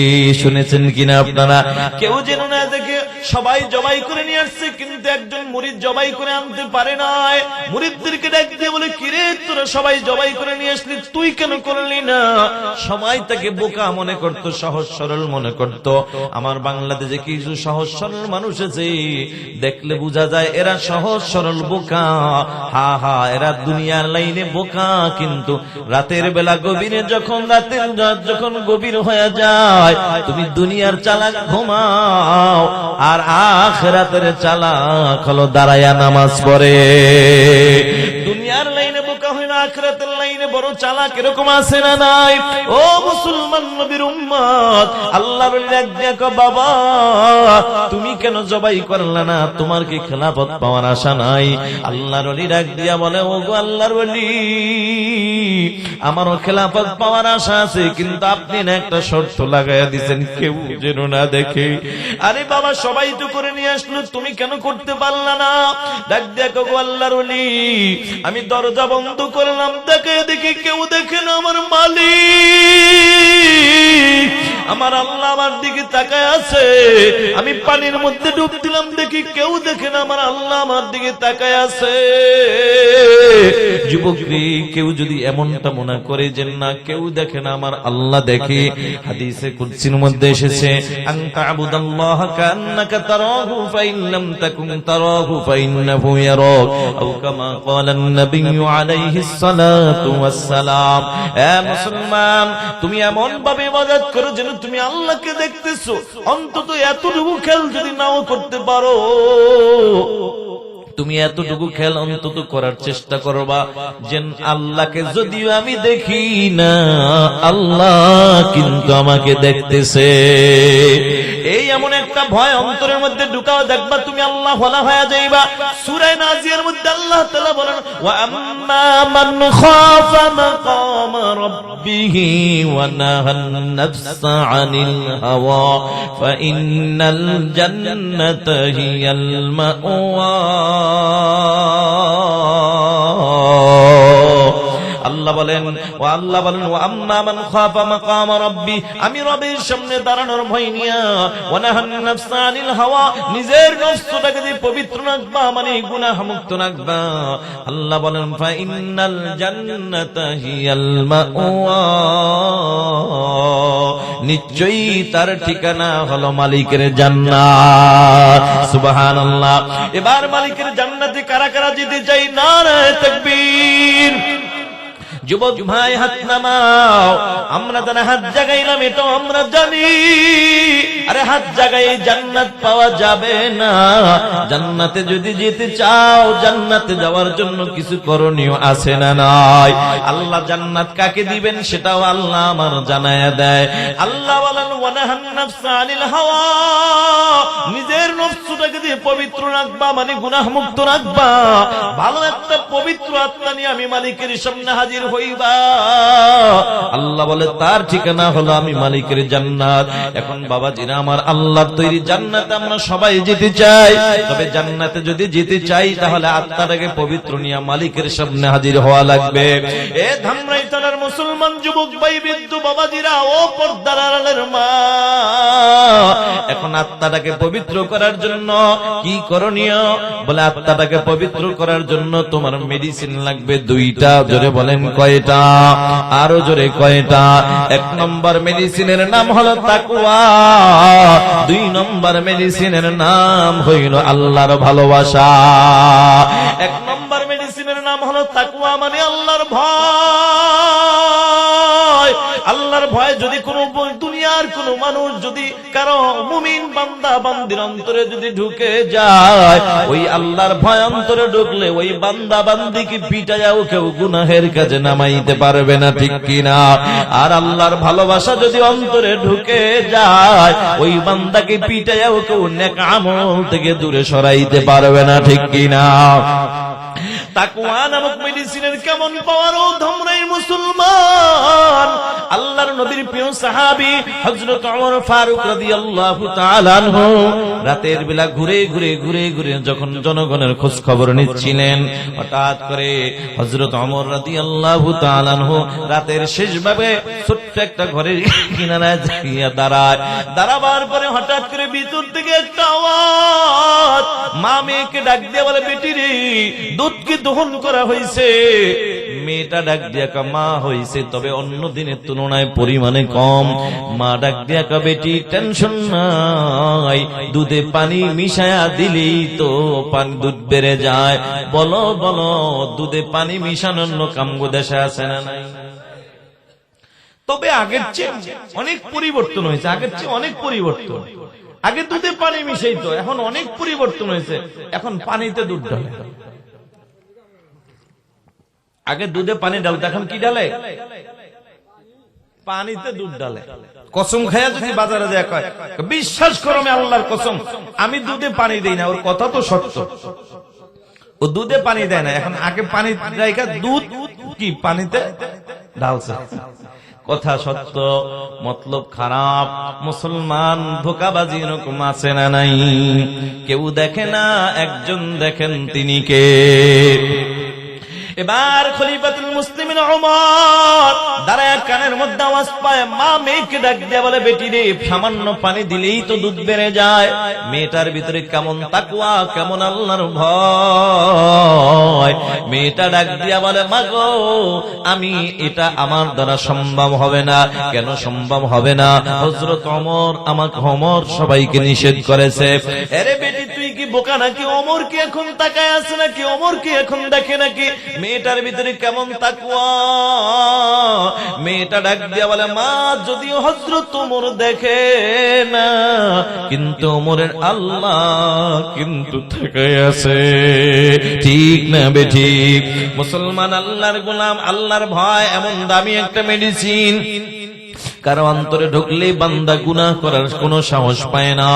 শুনেছেন কিনা আপনারা? কেউ যেন না দেখে। সবাই জবাই করে নিয়ে আসছে, কিন্তু একজন মুরিদ জবাই করে আনতে পারে নাই। মুরিদদেরকে ডাক দিয়ে বলে কিরে তোরা সবাই জবাই করে নিয়ে আসলি, তুই কেন করলি না? সবাই তাকে বোকা মনে করতো, সহজ সরল মনে করতো। আমার বাংলাদেশে কিছু সহজ সরল মানুষ আছে, দেখলে বোঝা যায় এরা সহজ সরল বোকা। হা হা, এরা দুনিয়ার লাইনে বোকা, কিন্তু রাতের বেলা গভীরে যখন যখন গভীর হয়ে যায়, তুমি দুনিয়ার চালাক ঘুমাও, আর আখিরাতের চালাক হলো দাঁড়ায়া নামাজ পড়ে। দুনিয়ার লাইনে বোকা হইল, আখিরাতের লাইনে বড় চালাক, এরকম আছে না নাই? ও মুসলমান নবীর উম্মত, আল্লাহ বললেন দেখো বাবা তুমি কেন জবাই করলে না? তোমার কি খেলাফত পাওয়ার আশা নাই? আল্লাহর ওলি ডাক দিয়া বলে ও গো আল্লাহর ওলি, আমারও খেলাফত পাওয়ার আশা আছে, কিন্তু আপনি না একটা শর্ত লাগাইয়া দিয়েছেন কেউ যেন না দেখে। আরে বাবা সবাই তো করে নিয়ে আসলো, তুমি কেন করতে পারলা না? ডাক দেখো গো আল্লাহর ওলি, আমি দরজা বন্ধ করলাম, দেখে দেখি কেউ দেখে না, আমার মালিক আমার আল্লাহ আমার দিকে তাকায় আছে। আমি পানির মধ্যে ডুব দিলাম, দেখি কেউ দেখে না, আমার আল্লাহ আমার দিকে তাকায় আছে। যুবক রে, কেউ যদি এমনটা মনে করে যে না কেউ দেখে না আমার আল্লাহ দেখে, হাদিসে কুদসির মধ্যে এসেছে আনতা আবুদাল্লাহ কান্নাকা তারাহু ফাইন লাম তাকুন তারাহু ফাইন্নাহু ইয়ারাক, আও কামা ক্বালান নবিয়্যু আলাইহিস সালাতু ওয়াস সালাম। এ মুসলমান, তুমি এমন ভাবে ইবাদত করো যেন তুমি আল্লাহকে দেখতেছো। অন্তত এতটুকু খেয়াল যদি নাও করতে পারো, তুমি এতটুকু খেয়াল অন্তত করার চেষ্টা করবা যে আল্লাহকে যদিও আমি দেখি না, আল্লাহ কিন্তু আমাকে দেখতেছে। এই এমন একটা ভয় অন্তরের মধ্যে ঢুকাও, দেখবা তুমি আল্লাহ ওয়ালা হয়ে যাইবা। সূরা নাজিয়ার মধ্যে আল্লাহ তাআলা বলেন ওয়া আম্মা মান খাফা মাকাম রাব্বিহি ওয়া নাহান নাফসা আনিল হাওয়া ফা ইন্নাল জান্নাতা হিয়াল মাওয়া। আল্লাহ আল্লাহ বলেন ওয়া আম্মা মান খাফা মাকাম রাব্বি, আমি রবের সামনে দাঁড়ানোর ভয় নিয়া, ওয়া নাহান নাফসা আনিল হাওয়া, নিজের নফসটাকে দিয়ে পবিত্র রাখবা, মানে গুনাহ মুক্ত রাখবা। আল্লাহ বলেন ফা ইন্নাল জান্নাতা হিয়াল মাওয়া, নিশ্চয়ই তার ঠিকানা হলো মালিকের জান্নাত। সুবহানাল্লাহ। এবার মালিকের জান্নাতে কারা কারা যেতে চাই? নারায়ে তাকবীর। যুবক ভাই হাত নামাও। আমরা যারা হাত জাগাইলাম এটা আমরা জানি, আরে হাত জাগাই জান্নাত পাওয়া যাবে না। জান্নাতে যদি যেতে চাও, জান্নাতে যাওয়ার জন্য কিছু করণীয় আছে না নাই? আল্লাহ জান্নাত কাকে দিবেন সেটাও আল্লাহ আমার জানায়া দেয়। আল্লাহ বলেন ওয়ানাহান নাফসা আনিল হাওয়া, নিজের নফসটাকে দিয়ে পবিত্র রাখবা, মানে গুনাহ মুক্ত রাখবা। ভালো একটা পবিত্র আত্মা নিয়ে আমি মালিকের সামনে হাজির হইবা। আল্লাহ বলে তার ঠিকানা হলো আমি মালিকের জান্নাত। এখন বাবাজিরা আমার, আল্লাহর তৈরি জান্নাতে আমরা সবাই যেতে চাই, তবে জান্নাতে যদি যেতে চাই তাহলে আত্মাটাকে পবিত্র নিয়ে মালিকের সামনে হাজির হওয়া লাগবে। এ ধামরাই থানার মুসলমান যুবক ভাই বৃদ্ধ বাবাজিরা, ও পর্দার আড়ালের মা, এখন আত্মাটাকে পবিত্র করার জন্য কি করণীয়? বলে আত্মাটাকে পবিত্র করার জন্য তোমার মেডিসিন লাগবে দুইটা। জোরে বলেন কয়টা? আরো জোরে কয়টা? এক নম্বর মেডিসিনের নাম হলো তাকওয়া, দুই নম্বর মেডিসিনের নাম হইল আল্লাহর ভালোবাসা। এক নম্বর মেডিসিনের নাম হলো তাকওয়া, মানে আল্লাহর ভয়। আল্লাহর ভয় যদি কোন দুনিয়ার কোন মানুষ, যদি কারো মুমিন বান্দা বান্দির অন্তরে যদি ঢুকে যায়, ওই আল্লাহর ভয় অন্তরে ঢুকলে ওই বান্দা বান্দিকে পিটায়াও কেউ গুনাহের কাজে নামাইতে পারবে না, ঠিক কিনা? আর আল্লাহর ভালোবাসা যদি অন্তরে ঢুকে যায়, ওই বান্দাকে পিটায়াও কেউ নেক আমল থেকে দূরে সরাইতে পারবে না, ঠিক কিনা? তাকওয়া নামক মেডিসিনের কেমন পাওয়ার ও ধামরাই মুসলমান। আল্লাহর নবীর প্রিয় সাহাবী হযরত ওমর ফারুক রাদিয়াল্লাহু তাআলা আনহু রাতের বেলা ঘুরে ঘুরে ঘুরে ঘুরে যখন জনগণের খোঁজ খবর নিচ্ছিলেন, হঠাৎ করে হযরত ওমর রাদিয়াল্লাহু তাআলা আনহু রাতের শেষ ভাবে ছোট্ট একটা ঘরের কিনারায় দাঁড়িয়ে দাঁড়াবার পরে হঠাৎ করে ভিতর থেকে একটা আওয়াজ, মা মেয়েকে ডাক দিয়ে বলে, বেটি রে, দুধকে দহন করা হয়েছে। মেয়েটা ডাক দিয়া কা, মা হয়েছে, তবে অন্য দিনের তুলনায় পরিমাণে কম। মা ডাক দিয়া কা, বেটি টেনশন নাই, দুধে পানি মিশায়া দিলেই তো পানি দুধ বেড়ে যায়। বলো বলো, দুধে পানি মিশানোর কামগো দেশে আছে না নাই? তবে আগের চেয়ে অনেক পরিবর্তন হয়েছে, আগের চেয়ে অনেক পরিবর্তন। আগে দুধে পানি মিশাইতো, এখন অনেক পরিবর্তন হয়েছে, এখন পানিতে দুধ ঢালে। আগে দুধে পানি ঢালতো, এখন কি ঢালে? পানিতে দুধ ঢালে। কসম খায়া যদি বাজারে যায় কয়, বিশ্বাস করো আমি আল্লাহর কসম, আমি দুধে পানি দেই না। ওর কথা তো সত্য, ও দুধে পানি দেয় না। এখন আগে পানি জায়গা দুধ কি পানিতে ঢালছে। কথা সত্য, মতলব খারাপ। মুসলমান ধোঁকাবাজি এরকম আছে না নাই? কেউ দেখে না, একজন দেখেন, তিনি কে? এবার খলিফাতুল মুসলিমিন ওমর দাঁড়ায় কানের মধ্যে আওয়াজ পায়, মা মেয়েকে ডাক দিয়ে বলে, বেটি রে, সামান্য পানি দিলেই তো দুধ বেড়ে যায়। মেয়েটার ভিতরে কেমন তাকওয়া, কেমন আল্লাহর ভয়। মেয়েটা ডাক দিয়া বলে, মা গো, আমি এটা আমার দ্বারা সম্ভব হবে না। কেন সম্ভব হবে না? হযরত ওমর আমাকে, ওমর সবাইকে নিষেধ করেছে। আরে বেটি, তুই কি বোকা নাকি? ওমর কি এখন তাকায় আছে নাকি? ওমর কি এখন দেখে নাকি? মেয়েটার ভিতরে কেমন তাকওয়া। মেয়েটা ডাক দিয়া বলে, মা, যদিও হযরত ওমর দেখে না, কিন্তু ওমরের আল্লাহ কিন্তু তাকায় আছে, ঠিক না বেটি? মুসলমান আল্লাহর গোলাম, আল্লাহর ভয় এমন দামি একটা মেডিসিন। কারো অন্তরে ঢুকলেই বান্দা গুনাহ করার কোনো সাহস পায় না।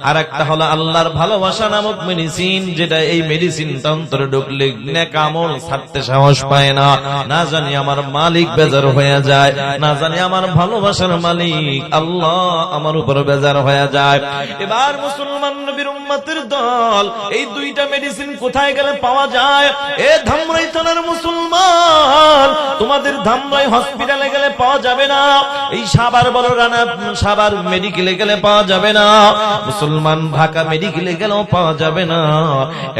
আর একটা হলো আল্লাহর ভালোবাসা নামক মেডিসিন, যেটা এই মেডিসিনটা অন্তরে ঢুকলে নেক আমল ছাড়তে সাহস পায় না। না জানি আমার মালিক বেজার হয়ে যায়, না জানি আমার ভালোবাসার মালিক আল্লাহ আমার উপর বেজার হয়ে যায়। এবার মুসলমান নবীর উম্মতের দল, এই দুইটা মেডিসিন কোথায় গেলে পাওয়া যায়? এ ধামরাই থানার মুসলমান, তোমাদের ধামরাই হসপিটালে গেলে পাওয়া যাবে না, এই সাভার বড় রানা সাভার মেডিকেলে গেলে পাওয়া যাবে না, মুসলমান ঢাকা মেডিকেলে গেলেও পাওয়া যাবে না।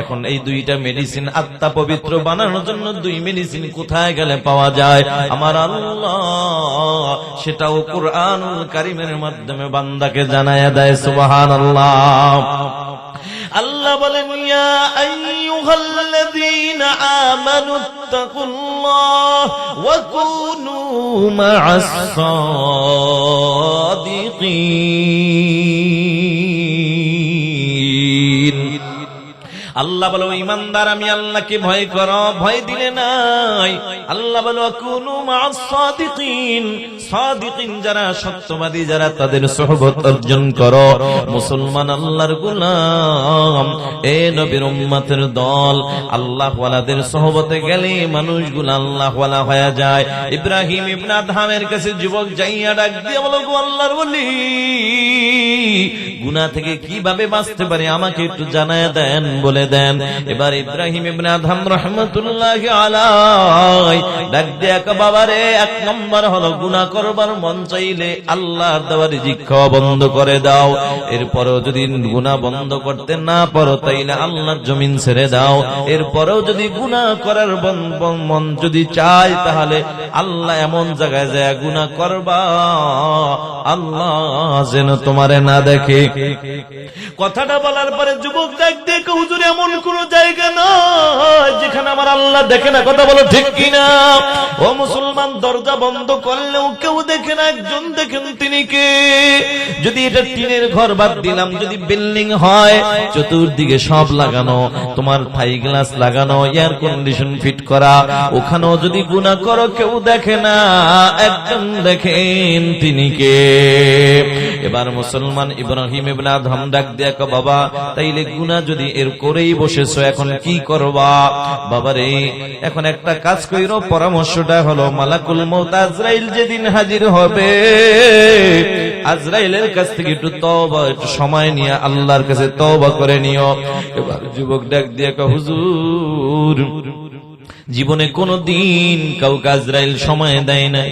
এখন এই দুইটা মেডিসিন আত্মা পবিত্র বানানোর জন্য দুই মেডিসিন কোথায় গেলে পাওয়া যায়? আমার আল্লাহ সেটাও কুরআনুল কারীমের মাধ্যমে বান্দাকে জানায়া দেয়। সুবহানাল্লাহ। আল্লাহ বলেন, ইয়া আইয়ুহাল্লাযীনা আমানুত্তাকুল্লাহ ওয়া কুনু মা'আস সাদিকিন। আল্লাহ বলো ঈমানদার আমি আল্লাহকে ভয় করো, ভয় দিলে নাই। আল্লাহ বলো কুনু মা'আস সাদিকিন, সাদিকিন যারা সত্যবাদী যারা তাদের সুহবত অর্জন করো। মুসলমান আল্লাহর গোলাম, এ নবীর উম্মতের দল, আল্লাহ ওয়ালাদের সুহবতে গেলে মানুষগুলো আল্লাহ ওয়ালা হয়ে যায়। ইব্রাহিম ইবনে আদহামের কাছে যুবক যাইয়া ডাক দিয়ে বলো, গো আল্লাহর ওলি, গুনাহ থেকে কিভাবে বাঁচতে পারি আমাকে একটু জানায়া দেন, বলে দেন। এবার ইব্রাহিম ইবনে আদহাম রাহমাতুল্লাহি আলাইহি ডাক দিয়া কয়, বাবারে, এক নম্বর হলো গুনাহ করবার মন চাইলে আল্লাহর দেওয়া রিজিক খাওয়া বন্ধ করে দাও। এরপরেও যদি গুনাহ বন্ধ করতে না পারো তাইলে আল্লাহর জমিন ছেড়ে দাও। এরপরেও যদি গুনাহ করার মন যদি চায় তাহলে আল্লাহ এমন জায়গায় যায় গুনাহ করবা আল্লাহ যেন তোমারে না দেখে। কথাটা বলার পরে যুবক ডাক দিয়ে, হুজুর এমন কোন জায়গা নয় যেখানে আমার আল্লাহ দেখে না। কথা বলো ঠিক কিনা? ও মুসলমান, দরজা বন্ধ করলেও কেউ দেখে না, একজন দেখেন, তিনি কে? যদি এটা টিনের ঘর বাদ দিলাম, যদি বিল্ডিং হয় চতুর্দিকে সব লাগানো, তোমার থাই গ্লাস লাগানো, এয়ার কন্ডিশন ফিট করা, ওখানেও যদি গুনাহ করো কেউ দেখে না, একজন দেখেন, তিনি কে? এবার মুসলমান ইব্রাহিম ইবনে আদহাম ডাক দিয়া কয়, বাবা তাইলে গুনাহ যদি এর করেই বসেছো এখন কি করবা? বাবারে, এখন একটা কাজ কইরো। পরামর্শটা হলো, মালাকুল মউত আজরাইল যেদিন হাজির হবে, আজরাইলের কাছ থেকে একটু তওবা, একটু সময় নিয়ে আল্লাহর কাছে তওবা করে নিও। এবার যুবক ডাক দিয়া কয়, হুজুর জীবনে কোনদিন কাউকে আজরাইল সময় দেয় নাই,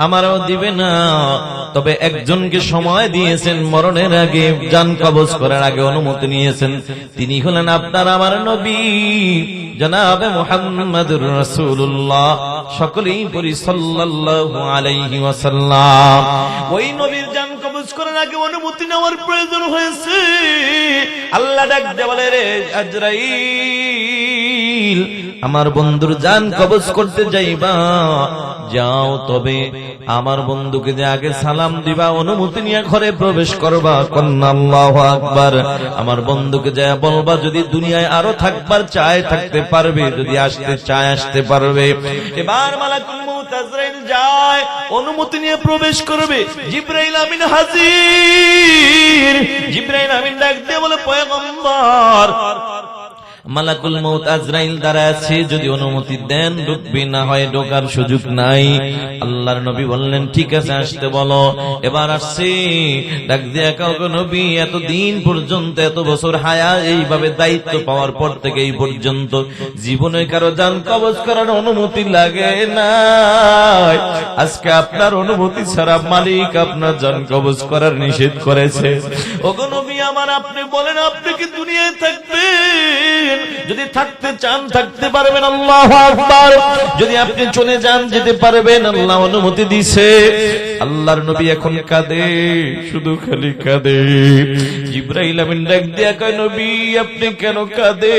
আমারও দিবে না। তবে একজনকে সময় দিয়েছেন, মরণের আগে, জান কবজ করার আগে অনুমতি নিয়েছেন। তিনি হলেন আপনার আমার নবী জনাবে মুহাম্মদুর রাসূলুল্লাহ। সকলেই পড়ি সাল্লাল্লাহু আলাইহি ওয়াসাল্লাম। ওই নবীর জান কবজ করার আগে অনুমতি নেওয়ার প্রয়োজন হয়েছে। আল্লাহ ডাক দিয়ে বলে, রে আজরাইল, আমার বন্ধুর জান কবজ করতে যাইবা, যাও, তবে আমার বন্ধুকে যে আগে সালাম দিবা, অনুমতি নিয়ে ঘরে প্রবেশ করবা, কন্না আল্লাহু আকবার। আমার বন্ধুকে যা বলবা যদি দুনিয়ায় আরো থাকবার চায় থাকতে পারবে, যদি আসতে চায় আসতে পারবে। এবার মালাকুল মউত আজরাইল যায়, অনুমতি নিয়ে প্রবেশ করবে। জিবরাইল আমিন হাজির। জিবরাইল আমিন ডাক দিয়ে বলে, পয়গম্বর, মালাকুল মউত আজরাইল দাঁড়ায় আছে, যদি অনুমতি দেন ঢুকবি, না হয় ঢোকার সুযোগ নাই। আল্লাহর নবী বললেন, ঠিক আছে, আসতে বলো। এবার আসছে, ডাক দিয়া কাউকে, নবী এতদিন পর্যন্ত, এত বছর হায়া এইভাবে দায়িত্ব পাওয়ার পর থেকে এই পর্যন্ত জীবনে কারো জান কবজ করার অনুমতি লাগে না। আজকে আপনার অনুমতি ছাড়া মালিক আপনার জান কবজ করার নিষেধ করেছে। ওগো নবী আমার, আপনি বলেন, আপনি কি দুনিয়ায় থাকবেন? যদি থাকতে চান থাকতে পারবেন, আল্লাহু আকবার। যদি আপনি চলে যান যেতে পারবেন, আল্লাহ অনুমতি দিছে। আল্লাহর নবী এখন কাঁদে, শুধু খালি কাঁদে। জিবরাইল আমিন ডাক দিয়া কয়, নবী আপনি কেন কাঁদেন?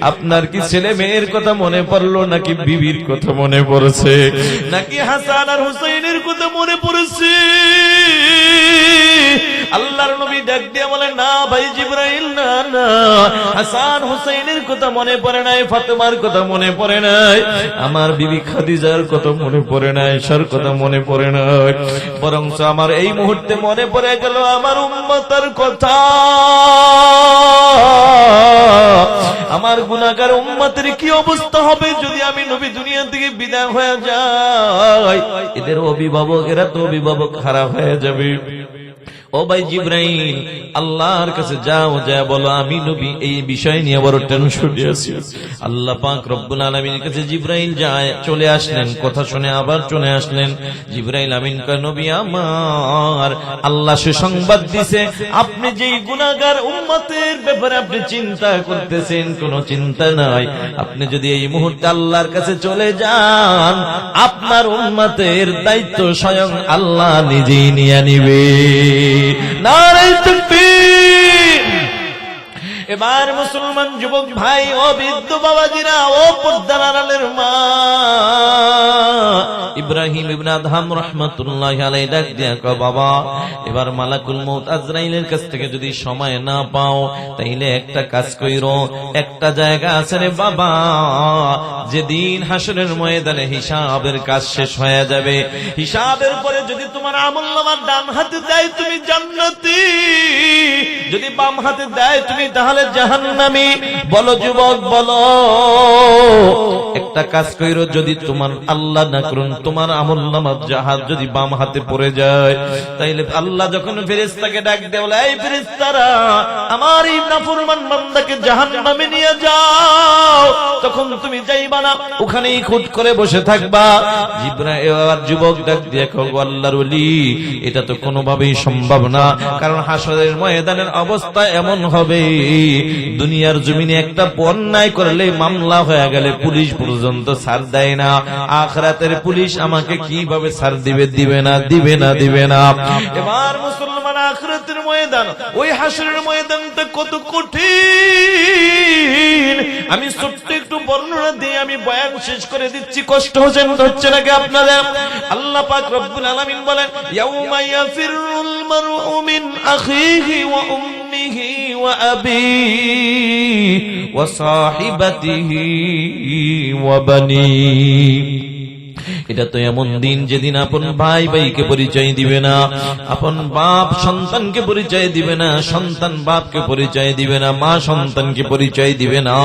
আপনার কি ছেলে মেয়ের কথা মনে পড়লো, নাকি বিবির কথা মনে পড়েছে, নাকি হাসান আর হুসাইনের কথা মনে পড়েছে? আল্লাহর নবী ডাক দিয়ে বলে, না ভাই জিবরাইল, না না, হাসান হুসাইনের কথা মনে পড়ে নাই, ফাতেমার কথা মনে পড়ে নাই, আমার বিবি খাদিজার কথা মনে পড়ে নাই, আয়েশার কথা মনে পড়ে নাই, বরং আমার এই মুহূর্তে মনে পড়ে গেল আমার উম্মতের কথা। আমার গুনাহগার উম্মতের কি অবস্থা হবে যদি আমি নবী দুনিয়া থেকে বিদায় হয়ে যাই? এদের অভিভাবকেরা তো অভিভাবক খারাপ হয়ে যাবে। ও ভাই জিবরাইল, আল্লাহর কাছে যাও, যা বলো আমি নবী এই বিষয় নিয়ে বড় টেনশনে আছি। আল্লাহ পাক রব্বুল আলামিনের কাছে জিবরাইল যায়, চলে আসলেন, কথা শুনে আবার চলে আসলেন। জিবরাইল আমিন কয়, নবী আমার, আল্লাহ সুসংবাদ দিছে, আপনি যেই গুনাহগার উম্মতের ব্যাপারে আপনি চিন্তা করতেছেন, কোনো চিন্তা নাই, আপনি যদি এই মুহূর্তে আল্লাহর কাছে চলে যান, আপনার উম্মতের দায়িত্ব স্বয়ং আল্লাহ নিজেই নিয়ে নিবে। নারে তাকবীর। এবার মুসলমান যুবক ভাই ও বৃদ্ধ বাবাজিরা ও পর্দার আড়ালের মা, ইব্রাহিম ইবনে আদহাম রাহমাতুল্লাহি আলাইহি ডাক দিয়া কয়, বাবা এবার মালাকুল মউত আজরাইলের কাছ থেকে যদি সময় না পাও, তাইলে একটা কাজ কইরো, একটা জায়গা আছে রে বাবা, যেদিন হাসরের ময়দানে হিসাবের কাজ শেষ হয়ে যাবে, হিসাবের পরে যদি তোমার আমলনামার ডান হাতে দেয় তুমি জান্নাতি, যদি বাম হাতে দেয় তুমি তাহলে জাহান্নামী। বলো যুবক বলো, একটা কাজ কইরো, যদি তোমার আল্লাহ না করুন তোমার আমলনামার জাহাজ যদি বাম হাতে পড়ে যায়, তাইলে আল্লাহ যখন ফেরেশতাকে ডাক দেয়, বলে এই ফেরেশতারা আমার এই নাফরমান বান্দাকে জাহান্নামে নিয়ে যাও, তখন তুমি যাইবা না, ওখানেই খুঁত করে বসে থাকবা। জিবরাইল আর যুবক ডাক দিয়ে কয়, আল্লাহর ওলি, এটা তো কোনোভাবেই সম্ভব না, কারণ হাসরের ময়দানের অবস্থা এমন হবে, দুনিয়ার জমিনে একটা অন্যায় করলে মামলা হয়ে গেলে পুলিশ পর্যন্ত ছাড় দেয় না, আখিরাতের পুলিশ আমাকে কিভাবে ছাড় দিবে? দিবে না, দিবে না, দিবে না। এবার মুসলমান, আখিরাতের ময়দান, ওই হাসরের ময়দানটা কত কঠিন, আমি ছোট্ট একটু বর্ণনা দিয়ে আমি বয়ান শেষ করে দিচ্ছি, কষ্ট হচ্ছে নাকি আপনাদের? আল্লাহ পাক রব্বুল আলামিন বলেন, ইয়াউমা ইয়াফিরুল মারউ মিন আখিহি ওয়া উম্মিহি ওয়া আবিহি ওয়া সাহিবাতিহি ওয়া বানিহি। এটা তো এমন দিন যেদিন আপন ভাই ভাইকে পরিচয় দিবে না, আপন বাপ সন্তানকে পরিচয় দিবে না, সন্তান বাপকে পরিচয় দিবে না, মা সন্তানকে পরিচয় দিবে না।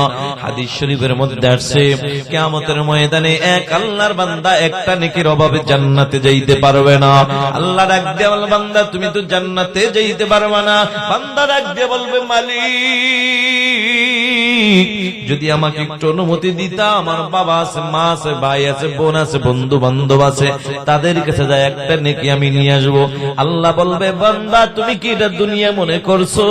হাদিস শরীফের মধ্যে আসছে, কিয়ামতের ময়দানে এক আল্লাহর বান্দা একটা নেকির অভাবে জান্নাতে যাইতে পারবে না। আল্লাহ ডাক দিয়ে বলবে, বান্দা তুমি তো জান্নাতে যাইতে পারবে না। বান্দা ডাক দিয়ে বলবে, মালিক যদি আমাকে একটু অনুমতি দিতা, আমার বাবা আছে, মা আছে, ভাই আছে, বোন আছে, বন্ধু বান্ধব আছে, তাদের কাছে যায় একটা নেকি আমি নিয়ে আসবো। আল্লাহ বলবে, বান্দা তুমি কি এটা দুনিয়া মনে করছো?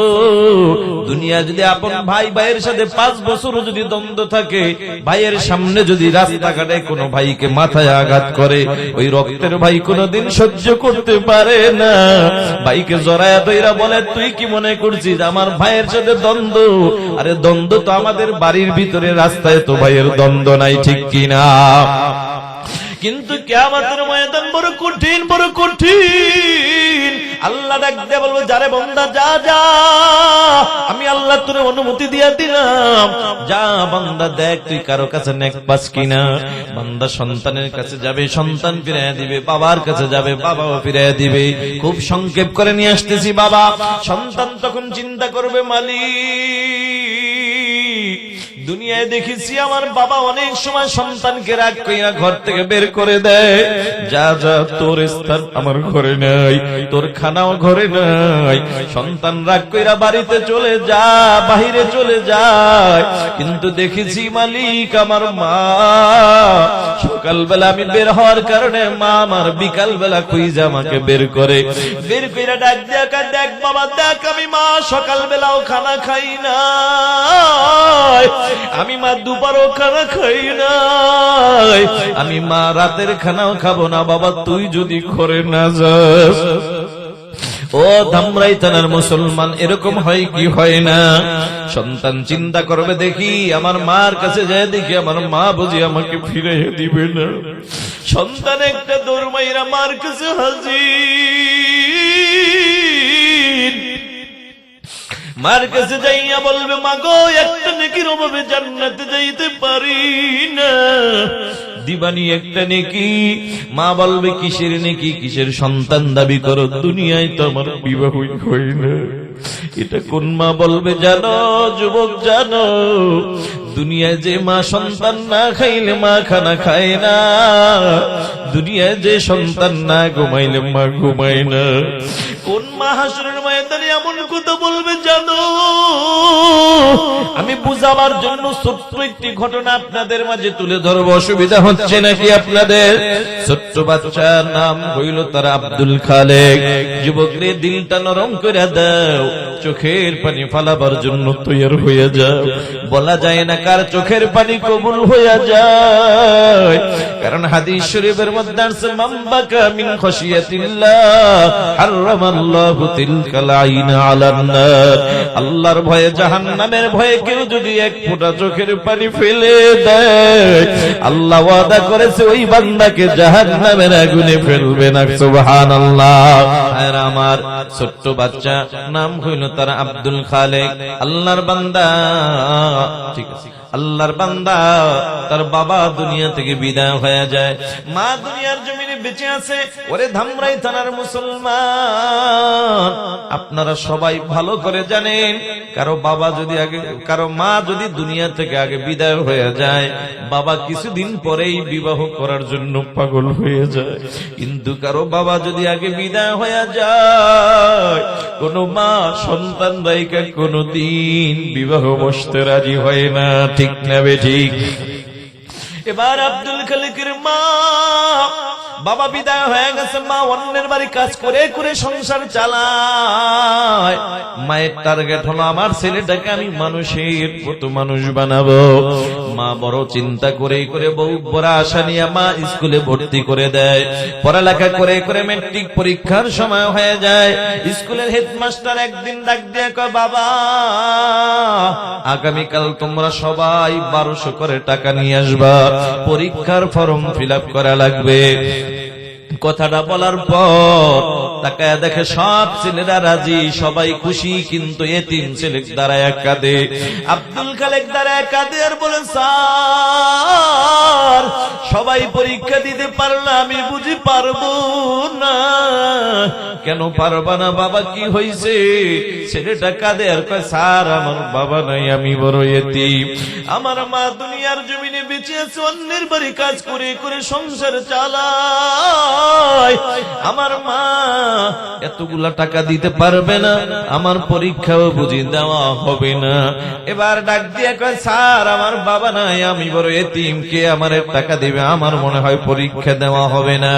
দুনিয়া যদি আপন ভাই ভাইয়ের সাথে 5 বছর যদি দ্বন্দ্ব থাকে, ভাইয়ের সামনে যদি রাস্তাঘাটে কোনো ভাইকে মাথায় আঘাত করে, ওই রক্তের ভাই কোনোদিন সহ্য করতে পারে না, ভাইকে জড়ায়া দইরা বলে, তুই কি মনে করছিস আমার ভাইয়ের সাথে দ্বন্দ্ব? আরে দ্বন্দ্ব তো আমাদের বাড়ির ভিতরে, রাস্তায় তো ভাইয়ের দ্বন্দ্ব নাই, ঠিক কিনা? কিন্তু কিয়ামতের ময়দান বড় কঠিন, বড় কঠিন। আল্লাহ ডাক দিয়ে বলবো, যারে বান্দা যা যা, আমি আল্লাহ তোরে অনুমতি দিয়ে দিলাম, যা বান্দা দেখ তুই কারো কাছে নেক পাস কিনা। বান্দা সন্তানের কাছে যাবে, সন্তান ফিরিয়ে দিবে, বাবার কাছে যাবে, বাবাও ফিরিয়ে দিবে। খুব সংক্ষেপ করে নিয়ে আসতেছি বাবা। সন্তান তখন চিন্তা করবে, মালিক দুনিয়ায় দেখেছি আমার বাবা অনেক সময় সন্তানকে রাগ কইরা ঘর থেকে বের করে দেয়, যা যা তোর স্থান আমার ঘরে নাই, তোর খানাও ঘরে নাই। সন্তান রাগ কইরা বাড়িতে চলে যা, বাহিরে চলে যায়। কিন্তু দেখেছি মালিক আমার মা সকালবেলা আমি বের হওয়ার কারণে মা আমার বিকাল বেলা কইজা আমাকে বের করে, বের কইরা ডাক দেখা, দেখ বাবা দেখ, আমি মা সকালবেলাও খানা খাই না, আমি মা দুপুরও খানা খাই নাই, আমি মা রাতের খানাও খাবো না। বাবা তুই যদি ঘরে না যাস। ও ধামরাই থানার মুসলমান, এরকম হয় কি হয় না? সন্তান চিন্তা করবে, দেখি আমার মার কাছে যায়, দেখি আমার মা বুঝি আমাকে ফিরে দিবে না। সন্তান একটা দৌড় মাইরা মার কাছে হাজির, মার কাছে যাইয়া বলবে, মা গো, একটা নেকির অভাবে জান্নাতে যাইতে পারি না, দিবানি একটা নেকি। মা বলবে, কিসের নেকি, কিসের সন্তান দাবি করো? দুনিয়ায় তো আমার বিবাহ হয় না। এটা কোন মা বলবে জানো যুবক, জানো? দুনিয়ায় যে মা সন্তান না খাইলে মা খানা খায় না, দুনিয়ায় যে সন্তান না ঘুমাইলে মা ঘুমায় না। কোন মা হাসরের ময়দানে এমন কথা বলবে জানো? আমি বুঝাবার জন্য ছোট্ট একটি ঘটনা আপনাদের মাঝে তুলে ধরবো। অসুবিধা হচ্ছে নাকি আপনাদের? ছোট্ট বাচ্চার নাম হইল তার আব্দুল খালেক। যুবকরে দিলটা নরম করে দাও, চোখের পানি ফালাবার জন্য তৈরি হয়ে যাও। বলা যায় না কার চোখের পানি কবুল হয়ে যায়, কারণ হাদিস শরীফের মধ্যে আছে, মান বাকা মিন খাশিয়াতিল্লাহ হারামাল্লাহু তিলকাল আইনা আলান নার। আল্লাহর ভয়ে, জাহান্নামের ভয়ে কেউ যদি এক ফোঁটা চোখের পানি ফেলে দেয়, আল্লাহ ওয়াদা করেছে ওই বান্দাকে জাহান্নামের আগুনে ফেলবে না। সুবহানাল্লাহ। আর আমার ছোট্ট বাচ্চা নাম হইল তার আব্দুল খালেক। আল্লাহর বান্দা, ঠিক আছে, আল্লাহর বান্দা, তার বাবা দুনিয়া থেকে বিদায় হয়ে যায়, মা দুনিয়ার জমিনে বেঁচে আছে। ওরে ধামরাই থানার মুসলমান, আপনারা সবাই ভালো করে জানেন, কারো বাবা যদি আগে, কারো মা যদি দুনিয়া থেকে আগে বিদায় হয়ে যায়, বাবা কিছুদিন পরেই বিবাহ করার জন্য পাগল হয়ে যায়। কিন্তু কারো বাবা যদি আগে বিদায় হয়ে যায়, কোন মা সন্তান রাইকা কোনদিন বিবাহ বসতে রাজি হয় না। ঠিক না বেঠিক? এবার আব্দুল খালেকের মা, বাবা বিদায় হয়ে গেছে, মা অন্যের বাড়ি কাজ করে করে সংসার চালায়। মায়ের টার্গেট হলো আমার ছেলেটাকে আমি মানুষের মতো মানুষ বানাবো। মা বড় চিন্তা করে করে বউ বড় আশা নিয়ে মা স্কুলে ভর্তি করে দেয়। পড়ালেখা করে করে ম্যাট্রিক পরীক্ষার সময় হয়ে যায়। স্কুলের হেডমাস্টার একদিন ডাক দিয়ে কয়, বাবা আগামীকাল তোমরা সবাই 1200 করে টাকা নিয়ে আসবা, পরীক্ষার ফর্ম ফিল আপ করা লাগবে। কথাটা বলার পর তাকায় দেখে সব ছেলেরা রাজি, সবাই খুশি, কিন্তু এতিম ছেলে দাঁড়ায় কাঁদে। আব্দুল খালেক দাঁড়ায় কাঁদে আর বলে, স্যার সবাই পরীক্ষা দিতে পারলে আমি বুঝি পারবো না। কেন পারবা না বাবা, কি হয়েছে? ছেলেটা কাঁদে আর কয়, স্যার আমার বাবা নাই, আমি বড় এতিম। আমার মা দুনিয়ার জমিনে বেঁচে আছে, অন্যের বাড়ি কাজ করে করে সংসার চালায়। আমার মা এতগুলা টাকা দিতে পারবে না, আমার পরীক্ষাও বুঝি দেওয়া হবে না। এবার ডাক দিয়ে কয়, স্যার আমার বাবা নাই, আমি বড় এতিম, কে আমার টাকা দিবে? আমার মনে হয় পরীক্ষা দেওয়া হবে না।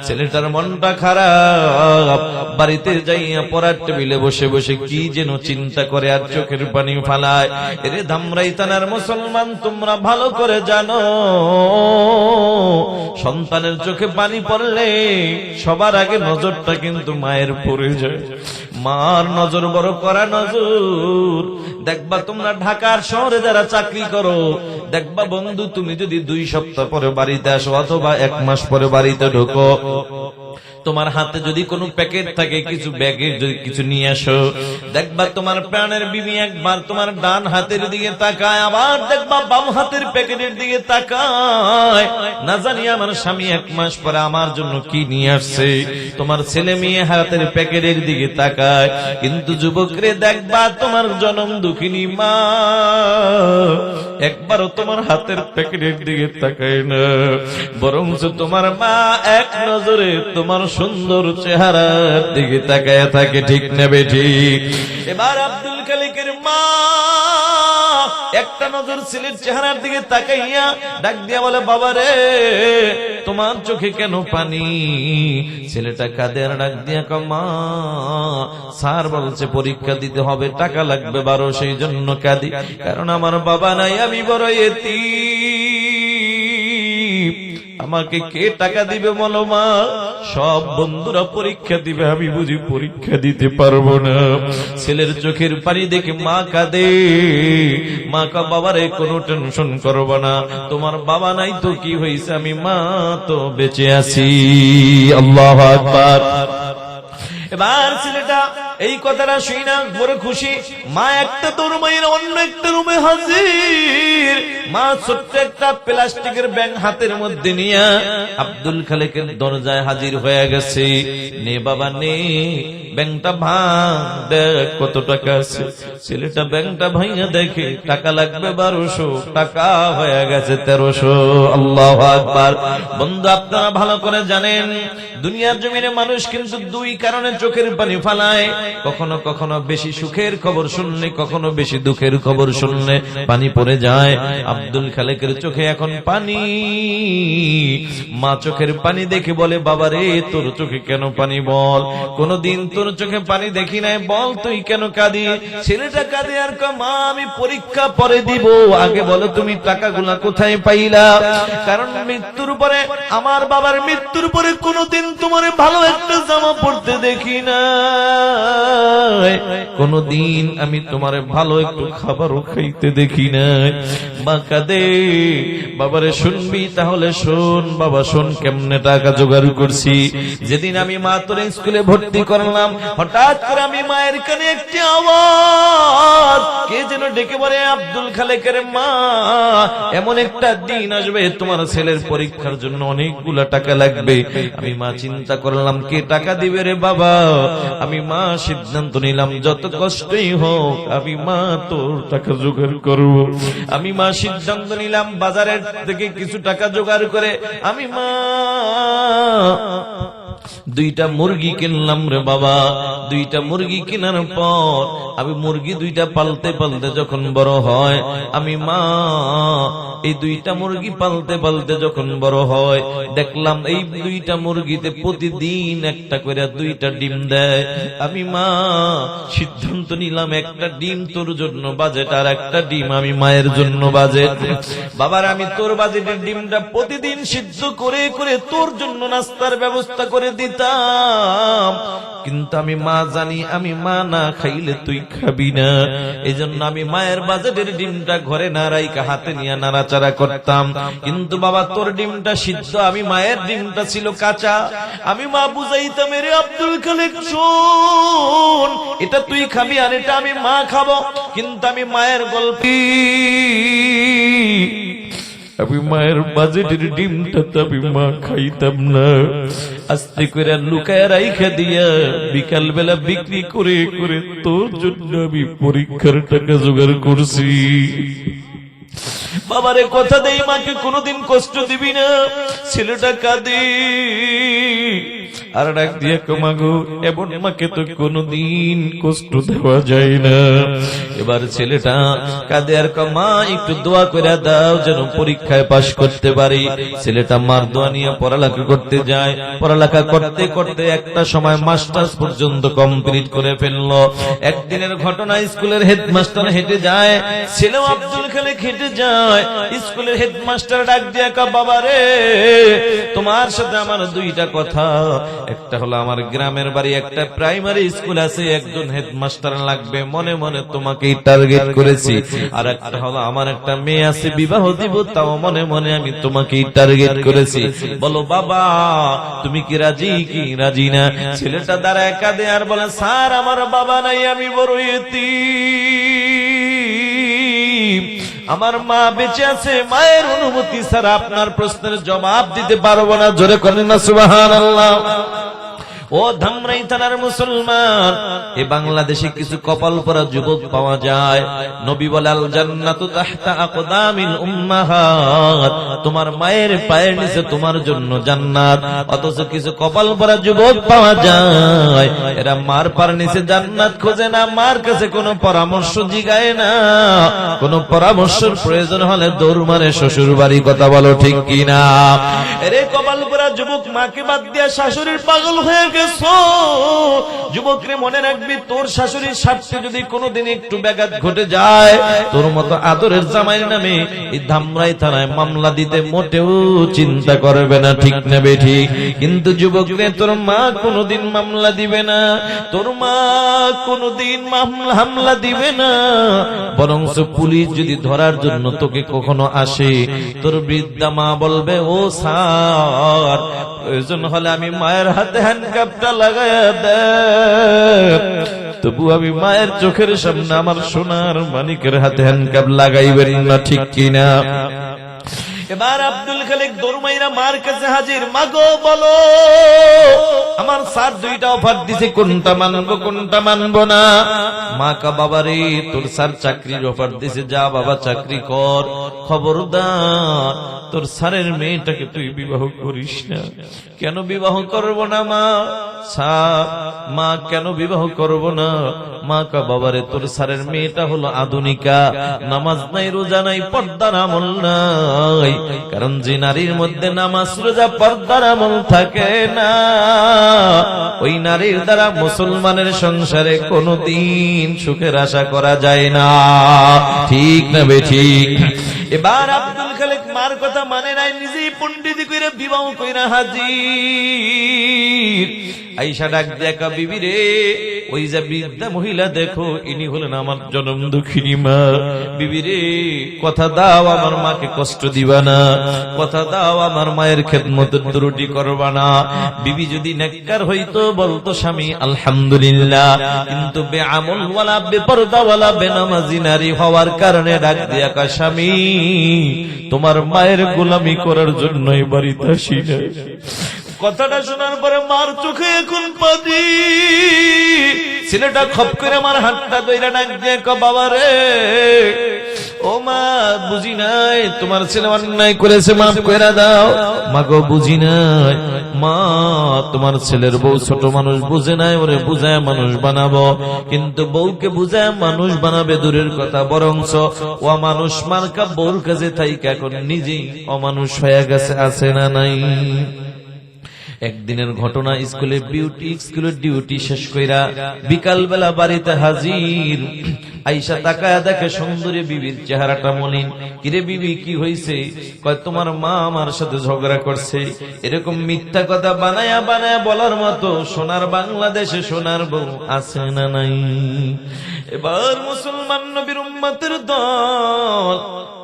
ছেলেটার মনটা খারাপ, বাড়িতে যাইয়া পড়ার টেবিলে বসে বসে কি যেন চিন্তা করে আর চোখের পানি ফালায়। এরে ধামরাই থানার মুসলমান, তোমরা ভালো করে জানো, সন্তানের চোখে পানি পড়লে সবার আগে নজরটা কিন্তু মায়ের পড়ে যায়। মার নজর বড় করা নজর। দেখবা তোমরা ঢাকার শহরে যারা চাকরি করো, দেখবা বন্ধু, তুমি যদি 2 সপ্তাহ পরে বাড়িতে আসো অথবা 1 মাস পরে বাড়িতে ঢোকো, তোমার হাতে যদি কোনো প্যাকেট থাকে, কিছু ব্যাগে যদি কিছু নিয়ে আসো, দেখবা তোমার প্রাণের বিবি একবার তোমার ডান হাতের দিকে তাকায়, আবার দেখবা বাম হাতের প্যাকেটের দিকে তাকায়। না জানি আমার স্বামী 1 মাস পরে আমার জন্য কি নিয়ে আসছে। তোমার ছেলে মেয়ে হাতের প্যাকেটের দিকে তাকায়, কিন্তু যুবকরে দেখবা তোমার জনম দুঃখিনী মা একবারও তোমার হাতের প্যাকেটের দিকে তাকায় না, বরং তোমার মা এক নজরে তোমার সুন্দর চেহারার দিকে তাকায় থাকে। ঠিক নেবে ঠিক? এবার আব্দুল খালেকের মা একটা নজর ছেলের চেহারার দিকে তাকাইয়া ডাক দিয়া বলে, বাবা রে তোমার চোখে কেন পানি? ছেলেটা কাঁদে আর ডাক দিয়া কয়, মা স্যার বলছে পরীক্ষা দিতে হবে, টাকা লাগবে 12, সেই জন্য কাঁদি, কারণ আমার বাবা নাই, আমি বড় এতিম। আমাকে কে টাকা দিবে বলো মা? সব বন্ধুরা পরীক্ষা দিবে, আমি বুঝি পরীক্ষা দিতে পারবো না। ছেলের চোখের পানি দেখে মা কাঁদে। মা কা, বাবারে কোনো টেনশন করবো না, তোমার বাবা নাই তো কি হয়েছে, আমি মা তো বেঁচে আছি। আল্লাহু আকবার। এবার ছেলেটা এই কথাটা শুই না বড় খুশি। মা একটা তোর মায়ের অন্য একটা রুমে হাজির। মা ছোট্ট একটা প্লাস্টিকের ব্যাগ হাতের মধ্যে নিয়ে আব্দুল খালেকের দরজায় হাজির হয়ে গেছে। নে বাবা নে, ব্যাংকটা ভাঙ, দেখ কত টাকা আছে। ছেলেটা ব্যাংকটা ভাঙা দেখে টাকা লাগবে 1200, টাকা হয়ে গেছে 1300। আল্লাহু আকবার। বন্ধু, আপনারা ভালো করে জানেন দুনিয়ার জমিনে মানুষ কিন্তু দুই কারণে চোখের পানি ফালায়। কখনো কখনো বেশি সুখের খবর শুনলে, কখনো বেশি দুঃখের খবর শুনলে পানি পড়ে যায়। আব্দুল খালেকের চোখে এখন পানি। মা চোখের পানি দেখে বলে, বাবা রে তোর চোখে কেন পানি বল? কোনদিন তোর চোখে পানি দেখি নাই, বল তুই কেন কাঁদি? ছেলেটা কাঁদে আর কয়, মা আমি পরীক্ষা পরে দিব, আগে বলো তুমি টাকাগুলা কোথায় পাইলা? কারণ মৃত্যুর পরে, আমার বাবার মৃত্যুর পরে কোনদিন তোমার ভালো একটা জামা পড়তে দেখি না, কোনদিন আমি তোমার ভালো একটু খাবারও খাইতে দেখি না। মা কাঁদে। বাবারে শুনবি? তাহলে শোন বাবা, শোন কেমনে টাকা জোগাড় করছি। যেদিন আমি মা তোর স্কুলে ভর্তি করলাম, হঠাৎ করে আমি মায়ের কানে একটি আওয়াজ, কে যেন ডেকে বলে, আব্দুল খালেকের মা, এমন একটা দিন আসবে তোমার ছেলের পরীক্ষার জন্য অনেকগুলা টাকা লাগবে। আমি মা চিন্তা করলাম, কে টাকা দিবে রে বাবা? আমি মা সিদ্ধান্ত নিলাম, যত কষ্টই হোক আমি মা তোর টাকা জোগাড় করব। আমি মা সিদ্ধান্ত নিলাম, বাজারের থেকে কিছু টাকা জোগাড় করে আমি মা দুইটা মুরগি কিনলাম রে বাবা। দুইটা মুরগি কেনার পর আমি মুরগি দুইটা পালতে পালতে যখন বড় হয়, আমি মা এই দুইটা মুরগি পালতে পালতে যখন বড় হয়, দেখলাম এই দুইটা মুরগিতে প্রতিদিন একটা করে দুইটা ডিম দেয়। আমি মা সিদ্ধান্ত নিলাম, একটা ডিম তোর জন্য বাজেট, আর একটা ডিম আমি মায়ের জন্য বাজেট। বাবার আমি তোর বাজেটের ডিমটা প্রতিদিন সিদ্ধ করে করে তোর জন্য নাস্তার ব্যবস্থা করে দিতাম, কিন্তু আমি মা জানি আমি মা না খাইলে তুই খাবি না। এই জন্য আমি মায়ের বাজেটের ডিমটা ঘরে না রাইখা হাতে নিয়ে নাড়াচাড়া করতাম। কিন্তু বাবা তোর ডিমটা সিদ্ধ, আমি মায়ের ডিমটা ছিল কাঁচা। আমি মা বুঝাইতাম, রে আব্দুল খালেক শোন, এটা তুই খাবি আর এটা আমি মা খাবো। কিন্তু আমি মায়ের গল্প, আমি মায়ের বাজেটের ডিমটা তো আমি মা খাইতাম না। আস্তে করে লুকায় রাইখা দিয়া বিকাল বেলা বিক্রি করে করে তোর জন্য আমি পরীক্ষার টাকা জোগাড় করছি। বাবারে কথা দেই, মাকে কোনোদিন কষ্ট দিবি না। ছেলেটা কাঁদে আর ডাক দিয়ে, কমাগো এমন মাকে তো কোনোদিন কষ্ট দেওয়া যায় না। এবার ছেলেটা কাঁদে আর মা একটু দোয়া করে দাও যেন পরীক্ষায় পাশ করতে পারি। ছেলেটা মার দোয়া নিয়ে পড়ালেখা করতে যায়। পড়ালেখা করতে করতে একটা সময় মাস্টার্স পর্যন্ত কমপ্লিট করে ফেললো। একদিনের ঘটনা, স্কুলের হেডমাস্টার হেঁটে যায়, ছেলেও আব্দুল খালেক হেঁটে যায়। স্কুলের হেডমাস্টার ডাক দিয়ে, বাবা রে তোমার সাথে আমার দুইটা কথা। একটা হলো আমার গ্রামের বাড়ি একটা প্রাইমারি স্কুল আছে, একজন হেডমাস্টার লাগবে, মনে মনে তোমাকেই টার্গেট করেছি। আর একটা হলো আমার একটা মেয়ে আছে, বিবাহ দিব, তাও মনে মনে আমি তোমাকেই টার্গেট করেছি। বলো বাবা তুমি কি রাজি কি রাজি না? ছেলেটা দাঁড়ায় কাঁদে আর বলে, স্যার আমার বাবা নাই, আমি বড় এতিম, আমার মা বেঁচে আছে, মায়ের অনুমতি ছাড়া আপনার প্রশ্নের জবাব দিতে পারবো না। জোরে করেন না সুবহানাল্লাহ। ও ধামরাই থানার মুসলমান, এ বাংলাদেশে কিছু কপাল পরা যুবক পাওয়া যায়। নবী বলে, আল জান্নাতু তাহতা আকদামিল উম্মাহাত, তোমার মায়ের পায়ের নিচে তোমার জন্য জান্নাত। অথচ কিছু কপাল পরা যুবক পাওয়া যায়, এরা মার পার নিচে জান্নাত খোঁজে না, মার কাছে কোনো পরামর্শ জিগায় না, কোনো পরামর্শের প্রয়োজন হলে দৌড় মারে শ্বশুর বাড়ি। কথা বলো ঠিক কিনা? এরে কপাল পরা যুবক, মাকে বাদ দিয়া শাশুড়ির পাগল হয়ে যুবক রে মনে রাখবি, তোর শাশুড়ির স্বার্থে যদি কোনোদিন একটু ব্যাঘাত ঘটে যায়, তোর মতো আদরের জামাইয়ের নামে এই ধামরাই থানায় মামলা দিতে মোটেও চিন্তা করবে না। ঠিক না বেঠি? কিন্তু যুবক রে, তোর মা কোনোদিন মামলা দিবে না, তোর মা কোনোদিন হামলা দিবে না। বরং পুলিশ যদি ধরার জন্য তোকে কখনো আসে, তোর বৃদ্ধা মা বলবে, ও স্যার প্রয়োজন হলে আমি মায়ের হাতে হ্যান্ডকাপটা লাগাইয়া দেন, তবু আমি মায়ের চোখের সামনে আমার সোনার মানিকের হাতে হ্যান্ডকাপ লাগাইবেন না, ঠিক কিনা? এবার আব্দুল খালেক দরমাইরা মার কাছে হাজির। মাগো বলো, আমার স্যার দুইটা অফার দিছে, কোনটা মানবো কোনটা মানবো না? মা কা বাবা রে, তোর স্যার চাকরির অফার দিছে, যা বাবা চাকরি কর, খবরদার তোর স্যারের মেয়েটাকে তুই বিবাহ করিস না। কেন বিবাহ করব না মা? স্যার মা কেন বিবাহ করব না? মা কা বাবা রে, তোর স্যারের মেয়েটা হলো আধুনিকা, নামাজ নাই রোজা নাই পর্দার আমল নাই। কারণ যে নারীর মধ্যে নামাজ রোজা পর্দার আমল থাকে না, ওই নারীর দ্বারা মুসলমানের সংসারে কোনোদিন সুখের আশা করা যায় না, ঠিক না বেঠিক? এবার আব্দুল খালেক মার কথা মানে নাই, নিজেই পণ্ডিতি কইরা বিবাহ কইরা হাজির। আইসা ডাক দেখা, বিবি রে, ওই যে বৃদ্ধা মহিলা দেখো, ইনি হলেন আমার জনম দুঃখিনী মা। বিবি রে, কথা দাও আমার মাকে কষ্ট দিবা না, কথা দাও আমার মায়ের খেদমতের ত্রুটি করবা না। বিবি যদি নেককার হইতো বলতো স্বামী আলহামদুলিল্লাহ, কিন্তু বেআমল ওয়ালা বেপরদা ওয়ালা বেনামাজি নারী হওয়ার কারণে ডাক দিয়া কয়, স্বামী তোমার মায়ের গোলামি করার জন্যই বাড়িতে আসি না। কথাটা শোনার পরে মার চোখে এখন পানি। ছেলেটা খপ করে আমার হাতটা ধইরা ডাক দিয়ে কয়, বাবা রে, ও মা, বুঝি নাই তোমার ছেলে অন্যায় করেছে, মাফ করে দাও। মা গো, বুঝি নাই মা, তোমার ছেলের বউ ছোট মানুষ, বুঝে নাই, ওরে বুঝায় মানুষ বানাবো। কিন্তু বউকে বুঝায় মানুষ বানাবে দূরের কথা, বরঞ্চ ও মানুষ মার্কা বউর কাছে থাইকা এখন নিজেই অমানুষ হয়ে গেছে, আছে না নাই? একদিনের ঘটনা, স্কুলের ডিউটি শেষ কইরা বিকাল বেলা বাড়িতে হাজির। আইসা তাকায়া দেখে সুন্দরী বিবির চেহারাটা মলিন। কিরে বিবি, কি হইছে? কয়, তোমার মা আমার সাথে ঝগড়া করছে। এরকম মিথ্যা কথা বানায়া বানায়া বলার মতো সোনার বাংলাদেশে সোনার বউ আছে না নাই? এবার মুসলমান নবীর উম্মতের দল,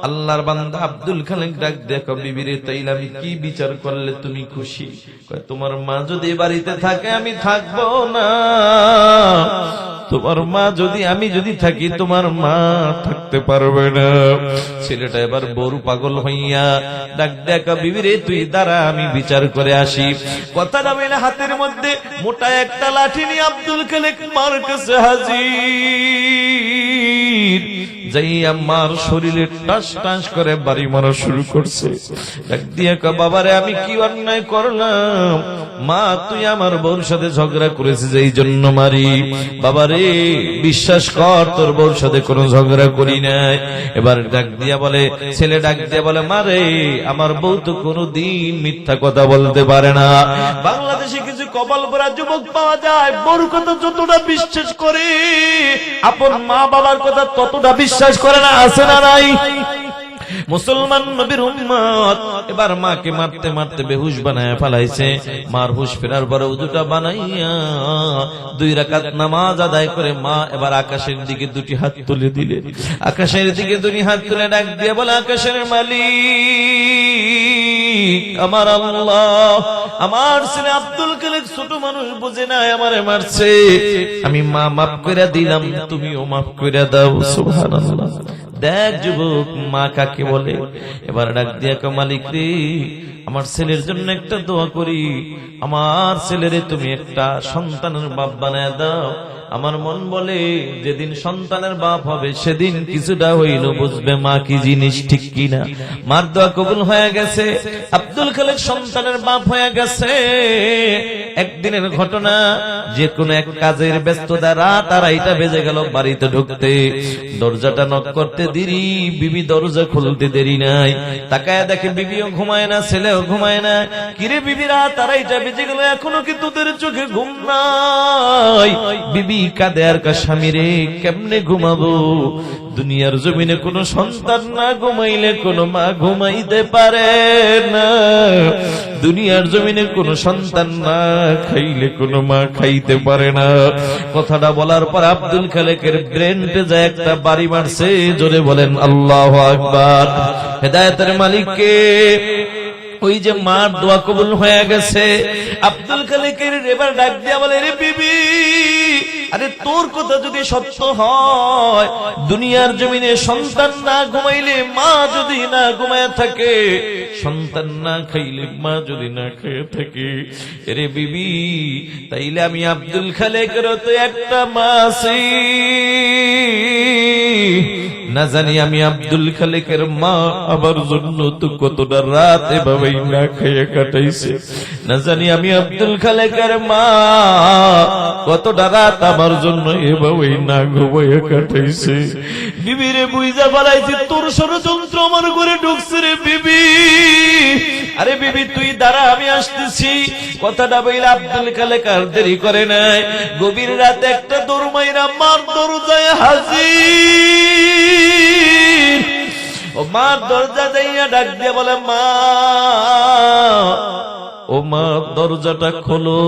আল্লাহর বান্দা আব্দুল খালেক ডাক দেখো, বিবিরে, তাইলে আমি কি বিচার করলে তুমি খুশি? কয়, তোমার মা যদি বাড়িতে থাকে আমি থাকবো না। তোমার মা যদি, আমি যদি থাকি তোমার মা থাকতে পারবে না। ছেলেটা এবার বড় পাগল হইয়া ডাক দেখা, বিবিরে তুই দাঁড়া, আমি বিচার করে আসি। কথাটা বলে হাতের মধ্যে মোটা একটা লাঠি নিয়ে আব্দুল খালেক মার কাছে হাজির। যাই আমার শরীরে টাস টাস করে বাড়ি মারা শুরু করছে। ডাক দিয়া কয়, বাবারে, আমি কি অন্যায় করলাম? মা, তুই আমার বউর সাথে ঝগড়া করেছিস, এই জন্য মারি। বাবারে, বিশ্বাস কর, তোর বউর সাথে কোনো ঝগড়া করি নাই। এবার ডাক দিয়া বলে, ছেলে ডাক দিয়া বলে, মারে, আমার বউ তো কোনোদিন মিথ্যা কথা বলতে পারে না। বাংলাদেশে কিছু কপাল পোড়া যুবক পাওয়া যায়, বউর কথা যতটা বিশ্বাস করে আপন মা বাবার কথা ততটা বিশ্বাস করে না, আছে না নাই? মুসলমান নবীর উম্মত এবার মাকে মারতে মারতে বেহুশ বানায় ফেলাইছে। মার হুশ ফেরার পরে উযুটা বানাইয়া 2 রাকাত নামাজ আদায় করে মা এবার আকাশের দিকে 2টি হাত তুলে দিলেন। আকাশের দিকে 2টি হাত তুলে ডাক দিয়ে বলে, আকাশের মালিক আমার আল্লাহ, আমার ছেলে আব্দুল খালেক ছোট মানুষ, বুঝে নাই আমারে মারছে, আমি মা মাফ করে দিলাম, তুমিও মাফ করে দাও। সুবহানাল্লাহ। দেখ যুবক, মা কাকে বলে। এবার ডাক দিয়া কয়, মালিক রে, আমার ছেলের জন্য একটা দোয়া করি, আমার ছেলেরে তুমি একটা সন্তানের বাপ বানায় দাও। আমার মন বলে যেদিন সন্তানের বাপ হবে সেদিন কিছুটা হইল বুঝবে মা কি জিনিস, ঠিক কিনা? মার দোয়া কবুল হয়ে গেছে, আব্দুল খালেক সন্তানের বাপ হয়ে গেছে। একদিনের ঘটনা, যে কোনো এক কাজের ব্যস্ততা, রাত 2:30 বেজে গেল। বাড়িতে ঢুকতে দরজাটা নক করতে দেরি, বিবি দরজা খুলতে দেরি নাই। তাকায় দেখে বিবিও ঘুমায় না, ছেলেও ঘুমায় না। কিরে বিবি, রাত 2:30 বেজে গেল, এখনো কি তোদের চোখে ঘুম নাই? বিবি কাঁদে আর কা, স্বামী রে, কেমনে ঘুমাবো? দুনিয়ার জমিনে কোনো সন্তান না ঘুমাইলে কোনো মা ঘুমাইতে পারে না। দুনিয়ার জমিনে কোনো সন্তান না খাইলে কোনো মা খাইতে পারে না। কথাটা বলার পর আব্দুল খালেকের ব্রেনটে যায় একটা বাড়ি মারছে। জোরে বলেন আল্লাহু আকবার। হেদায়েতের মালিককে, ওই যে মার দোয়া কবুল হয়ে গেছে। আব্দুল খালেকের এবার ডাক দিয়া বলে, রে বিবি, আরে তোর কথা যদি সত্য হয়, দুনিয়ার জমিনে সন্তান না ঘুমাইলে মা যদি না ঘুমায় থাকে, সন্তান না খাইলে মা যদি না খেয়ে থাকে, এরে বিবি তাইলে আমি আব্দুল খালেকের তো একটা মা আছি না জানি আমি আব্দুল খালেকের মা আমার জন্য তো কতটা রাত এভাবেই না খেয়ে কাটাইছে, না জানি আমি আব্দুল খালেকের মা কতটা রাত আমার জন্য এভাবেই না ঘুমাইয়া কাটাইছে। বিবিরে বুঝা পালাইছি তোর ষড়যন্ত্র আমার ঘরে ঢুকছে রে বিবি। আরে বিবি তুই দাঁড়া, আমি আসতেছি। কথাটা বইলা আব্দুল খালেক আর দেরি করে নাই, গভীর রাতে একটা দরমাইরা মার দরজায় হাজির। ও মার দরজা যাইয়া ডাক দিয়ে বলে, মা ও মা দরজাটা খোলো।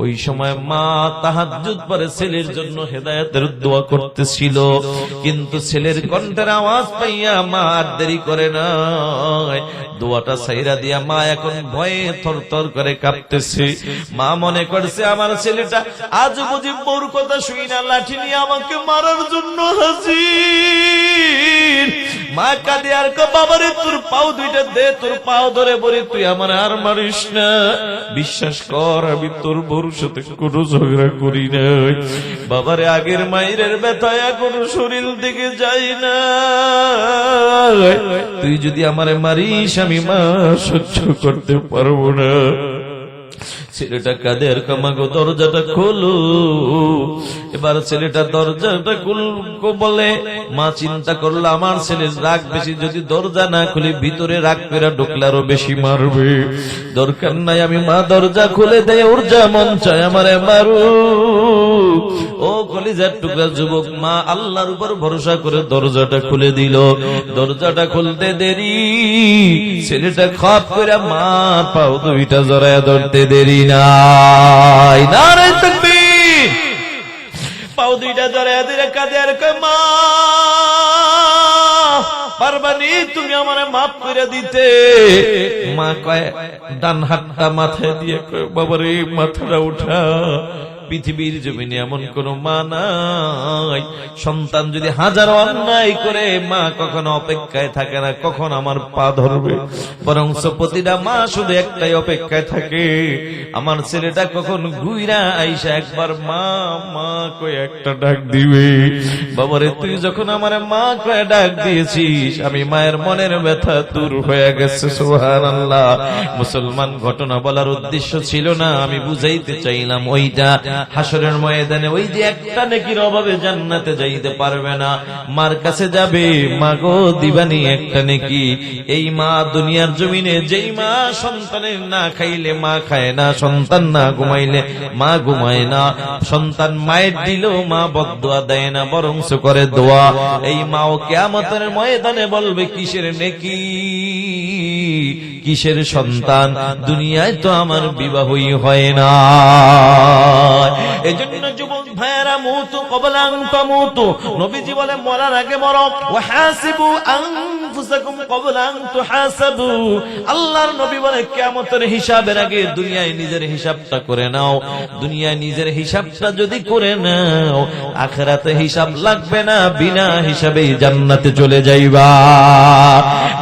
ওই সময় মা তাহাজ্জুদ পড়ে ছেলের জন্য হেদায়েতের দোয়া করতেছিল, কিন্তু ছেলের কণ্ঠের আওয়াজ পাইয়া মা আর দেরি করে না, দোয়াটা ছাইরা দিয়া মা এখন ভয়ে থরথর করে কাঁপতেছে। মা মনে করছে আমার ছেলেটা আজ বুঝি বউর কথা শুই না লাঠি নিয়ে আমাকে মারার জন্য হাজির। মা কাঁদে আর কয়, বাবারে তোর পাও দুইটা দে, তোর পাও ধরে বলি তুই আমার আর মারিস না। বিশ্বাস কর আমি তোর বউর সাথে কোনো ঝগড়া করি নাই। বাবারে আগের মায়ের ব্যথায় এখনো শরীর দিকে যাই না, তুই যদি আমারে মারিস আমি মা সহ্য করতে পারবো না। ছেলেটা কাঁদে আর কামাগো দরজাটা খোলো। এবার ছেলেটা দরজাটা খুলবো বলে মা চিন্তা করলো আমার ছেলের রাগ বেশি, যদি দরজা না খুলে ভিতরে রাগ পেরা ঢুকলে আরো বেশি মারবে, দরকার নাই আমি মা দরজা খুলে দেয়, ওর যা মন চায় আমারে মারু। ও কলিজার টুকরা যুবক, মা আল্লাহর উপর ভরসা করে দরজাটা খুলে দিল। দরজাটা খুলতে দেরি, ছেলেটা খপ করে মা পাও দুইটা জড়ায়া ধরতে দেরি নাই। নারে তাকবীর! পাও দুইটা জড়ায়া দিলে কাঁদে আর কয়, মা পারবানি তুমি আমারে মাফ করে দিতে। মা কয়, ডান হাতটা মাথায় দিয়ে কয়, বাবারে মাথাটা উঠা। পৃথিবীর জমিনে এমন কোন মা নাই, সন্তান যদি হাজারো অন্যায় করে মা কখনো অপেক্ষায় থাকে না কখন আমার পা ধরবে, বরং প্রতিটা মা শুধু একটাই অপেক্ষায় থাকে আমার ছেলেটা কখন ঘুইরা আইসা একবার মা মা কয়ে একটা ডাক দিবে। বাবারে তুই যখন আমার মা কয়ে ডাক দিয়েছিস আমি মায়ের মনের ব্যথা দূর হয়ে গেছে। সুবহানাল্লাহ। মুসলমান ঘটনা বলার উদ্দেশ্য ছিল না, আমি বুঝাইতে চাইলাম ওইটা হাসরের ময়দানে ওই যে একটা নেকির অভাবে জান্নাতে যাইতে পারবে না, মার কাছে যাবে, মা গো দিবানি একটা নেকি। এই মা দুনিয়ার জমিনে যেই মা সন্তানের না খাইলে মা খায় না, সন্তান না ঘুমাইলে মা ঘুমায় না, সন্তান মায়ের দিলেও মা বদদুয়া দেয় না বরং করে দোয়া। এই মাও কিয়ামতের ময়দানে বলবে কিসের নেকি কিসের সন্তান, দুনিয়ায় তো আমার বিবাহই হয় না। এজন্য যুবক ভাইয়েরা, মুতু ক্বাবলা আন তামুতু, নবীজি বলে মরার আগে মরো। ওয়া হাসিবু আনফুসাকুম ক্বাবলা আন তুহাসাবু, আল্লাহর নবী বলে কিয়ামতের হিসাবের আগে দুনিয়ায় নিজের হিসাবটা করে নাও। দুনিয়ায় নিজের হিসাবটা যদি করে নাও আখিরাতে হিসাব লাগবে না, বিনা হিসাবেই জান্নাতে চলে যাইবা।